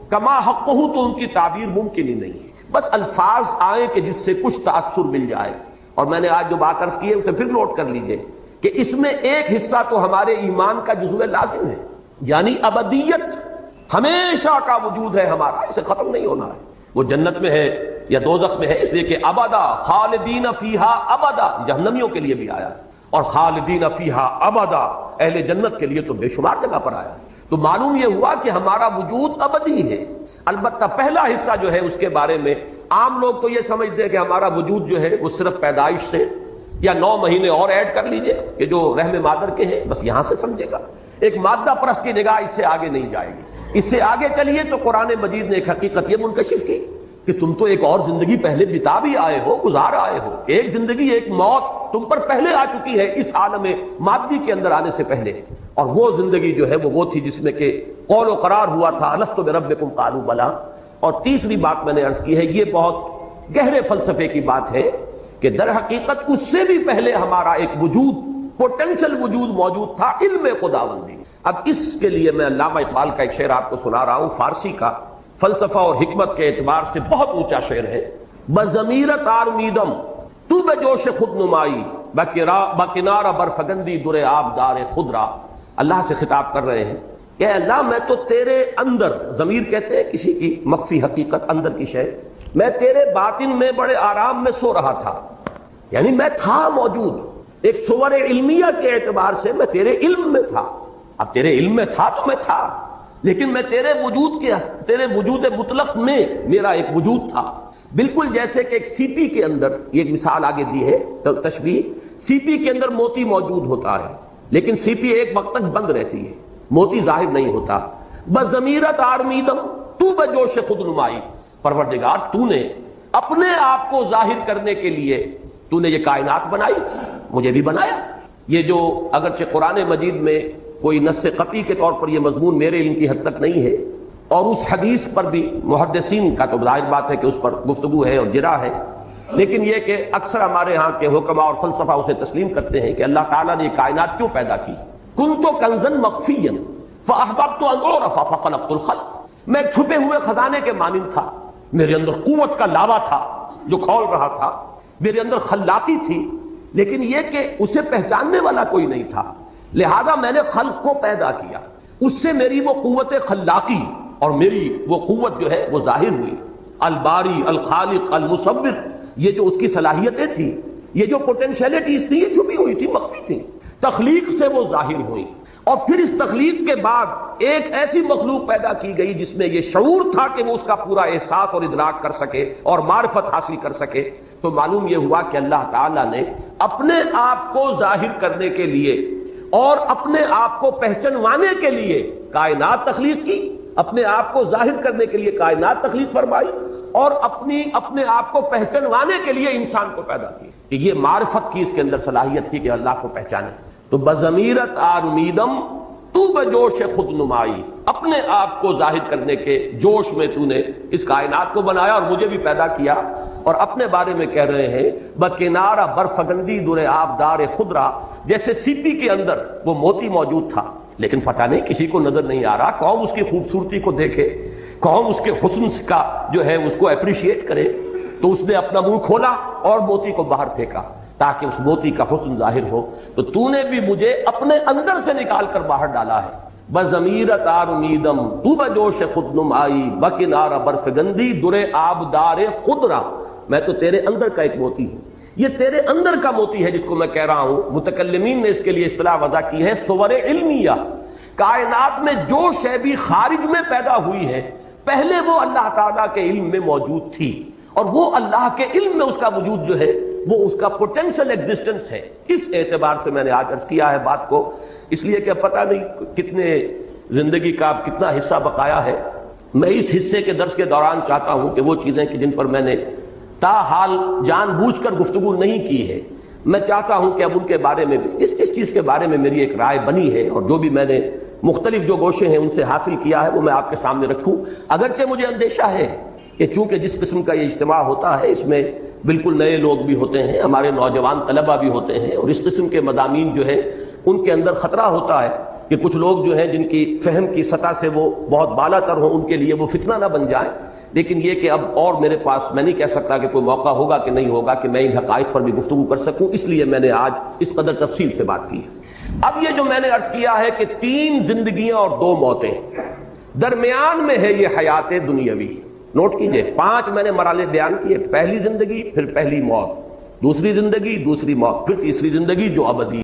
کما حق ہو تو ان کی تعبیر ممکن ہی نہیں ہے، بس الفاظ آئیں کہ جس سے کچھ تاثر مل جائے۔ اور میں نے آج جو بات عرض کی ہے اسے پھر نوٹ کر لیجئے کہ اس میں ایک حصہ تو ہمارے ایمان کا جزو لازم ہے، یعنی ابدیت، ہمیشہ کا وجود ہے ہمارا، اسے ختم نہیں ہونا ہے۔ وہ جنت میں ہے یا دوزخ میں ہے، اس لیے کہ ابدا خالدین فیہا ابدا جہنمیوں کے لیے بھی آیا ہے، اور خالدین فیہا ابدا اہل جنت کے لیے تو بے شمار جگہ پر آیا ہے۔ تو معلوم یہ ہوا کہ ہمارا وجود ابدی ہے۔ البتہ پہلا حصہ جو ہے اس کے بارے میں عام لوگ تو یہ سمجھتے ہیں کہ ہمارا وجود جو ہے وہ صرف پیدائش سے یا 9 مہینے اور ایڈ کر لیجئے کہ جو رحم مادر کے ہیں، بس یہاں سے سمجھے گا۔ ایک مادہ پرست کی نگاہ اس سے آگے نہیں جائے گی۔ اس سے آگے چلیے تو قرآن مجید نے ایک حقیقت یہ منکشف کی کہ تم تو ایک اور زندگی پہلے بتا بھی آئے ہو، گزار آئے ہو۔ ایک زندگی، ایک موت تم پر پہلے آ چکی ہے اس عالم مادی کے اندر آنے سے پہلے، اور وہ زندگی جو ہے وہ تھی جس میں کہ قول و قرار ہوا تھا الست بربکم قالوا بلی۔ اور تیسری بات میں نے عرض کی ہے، یہ بہت گہرے فلسفے کی بات ہے کہ در حقیقت اس سے بھی پہلے ہمارا ایک وجود، پوٹینشل وجود موجود تھا، علم خداوندی۔ اب اس کے لیے میں علامہ اقبال کا ایک شعر آپ کو سنا رہا ہوں، فارسی کا، فلسفہ اور حکمت کے اعتبار سے بہت اونچا شعر ہے۔ بضمیرت آرمیدم تو بے جوش خود نمائی، بکنارہ برفگندی در آبدار خضرا۔ اللہ سے خطاب کر رہے ہیں کہ اللہ میں تو تیرے اندر، ضمیر کہتے ہیں کسی کی مخفی حقیقت، اندر کی شے، میں تیرے باطن میں بڑے آرام میں سو رہا تھا، یعنی میں تھا موجود، ایک صور علمیہ کے اعتبار سے میں تیرے علم میں تھا۔ اب تیرے علم میں تھا تو میں تھا، لیکن میں تیرے وجود مطلق میں میرا ایک وجود تھا، بالکل جیسے کہ ایک سی پی کے اندر، یہ ایک مثال آگے دی ہے تشبیہ، سی پی کے اندر موتی موجود ہوتا ہے لیکن سی پی ایک وقت تک بند رہتی ہے، موتی ظاہر نہیں ہوتا۔ بضمیرت آرمیدم تو بجوش خود نمائی، پروردگار تو نے اپنے آپ کو ظاہر کرنے کے لیے تو نے یہ کائنات بنائی، مجھے بھی بنایا۔ یہ جو اگرچہ قرآن مجید میں کوئی نص قطعی کے طور پر یہ مضمون میرے علم کی حد تک نہیں ہے، اور اس حدیث پر بھی محدثین کا تو ظاہر بات ہے کہ اس پر گفتگو ہے اور جرا ہے، لیکن یہ کہ اکثر ہمارے ہاں کے حکماء اور فلسفہ اسے تسلیم کرتے ہیں کہ اللہ تعالیٰ نے یہ کائنات کیوں پیدا کی۔ کنت کنزا مخفیا فاحببت ان اعرف فخلقت الخلق، میں چھپے ہوئے خزانے کے مانند تھا، میرے اندر قوت کا لاوا تھا جو کھول رہا تھا، میرے اندر خلاقی تھی، لیکن یہ کہ اسے پہچاننے والا کوئی نہیں تھا، لہذا میں نے خلق کو پیدا کیا، اس سے میری وہ قوت خلاقی اور میری وہ قوت جو ہے وہ ظاہر ہوئی۔ الباری، الخالق، المصور، یہ جو اس کی صلاحیتیں تھی، یہ جو پوٹینشیلٹیز تھی، یہ چھپی ہوئی تھی، مخفی تھی، تخلیق سے وہ ظاہر ہوئی۔ اور پھر اس تخلیق کے بعد ایک ایسی مخلوق پیدا کی گئی جس میں یہ شعور تھا کہ وہ اس کا پورا احساس اور ادراک کر سکے اور معرفت حاصل کر سکے۔ تو معلوم یہ ہوا کہ اللہ تعالیٰ نے اپنے آپ کو ظاہر کرنے کے لیے اور اپنے آپ کو پہچنوانے کے لیے کائنات تخلیق کی، اپنے آپ کو ظاہر کرنے کے لیے کائنات تخلیق فرمائی، اور اپنے آپ کو پہچنوانے کے لیے انسان کو پیدا کیا کہ یہ معرفت کی اس کے اندر صلاحیت تھی کہ اللہ کو پہچانے۔ تو بضمیرت آرمیدم تو بجوش خود نمائی، اپنے آپ کو ظاہر کرنے کے جوش میں تو نے اس کائنات کو بنایا اور مجھے بھی پیدا کیا۔ اور اپنے بارے میں کہہ رہے ہیں بکنارہ برفگندی در آبدار خضرا، جیسے سی پی کے اندر وہ موتی موجود تھا لیکن پتہ نہیں کسی کو نظر نہیں آ رہا، قوم اس کی خوبصورتی کو دیکھے، قوم اس کے حسن کا جو ہے اس کو اپریشیٹ کرے، تو اس نے اپنا منہ کھولا اور موتی کو باہر پھینکا تاکہ اس موتی کا حسن ظاہر ہو۔ تو نے بھی مجھے اپنے اندر سے نکال کر باہر ڈالا ہے۔ بضمیرت آرمیدم تو بجوش خود نمائی، بکنارہ برفگندی در آبدار خضرا، میں تو تیرے اندر کا ایک موتی ہوں۔ یہ تیرے اندر کا موتی ہے جس کو میں کہہ رہا ہوں، متکلمین نے اس کے لیے اصطلاح وضع کی ہے صور علمیہ۔ کائنات میں جو شے بھی خارج میں پیدا ہوئی ہے، پہلے وہ اللہ تعالیٰ کے علم میں موجود تھی، اور وہ اللہ کے علم میں اس کا وجود جو ہے وہ اس کا پوٹینشل ایگزسٹنس ہے۔ اس اعتبار سے میں نے آج عرض کیا ہے بات کو، اس لیے کہ پتہ نہیں کتنے زندگی کا کتنا حصہ بقایا ہے۔ میں اس حصے کے درس کے دوران چاہتا ہوں کہ وہ چیزیں کہ جن پر میں نے تاحال جان بوجھ کر گفتگو نہیں کی ہے، میں چاہتا ہوں کہ اب ان کے بارے میں بھی جس چیز کے بارے میں میری ایک رائے بنی ہے اور جو بھی میں نے مختلف جو گوشے ہیں ان سے حاصل کیا ہے وہ میں آپ کے سامنے رکھوں۔ اگرچہ مجھے اندیشہ ہے کہ چونکہ جس قسم کا یہ اجتماع ہوتا ہے اس میں بالکل نئے لوگ بھی ہوتے ہیں، ہمارے نوجوان طلبہ بھی ہوتے ہیں، اور اس قسم کے مضامین جو ہے ان کے اندر خطرہ ہوتا ہے کہ کچھ لوگ جو ہیں جن کی فہم کی سطح سے وہ بہت بالا تر ہوں، ان کے لیے وہ فتنہ نہ بن جائے۔ لیکن یہ کہ اب اور میرے پاس میں نہیں کہہ سکتا کہ کوئی موقع ہوگا کہ نہیں ہوگا کہ میں ان حقائق پر بھی گفتگو کر سکوں، اس لیے میں نے آج اس قدر تفصیل سے بات کی ہے۔ اب یہ جو میں نے عرض کیا ہے کہ 3 زندگیاں اور 2 موتیں، درمیان میں ہے یہ حیات دنیاوی، نوٹ کیجئے 5 میں نے مراحل بیان کیے، پہلی زندگی، پھر پہلی موت، دوسری زندگی، دوسری موت، پھر تیسری زندگی جو ابدی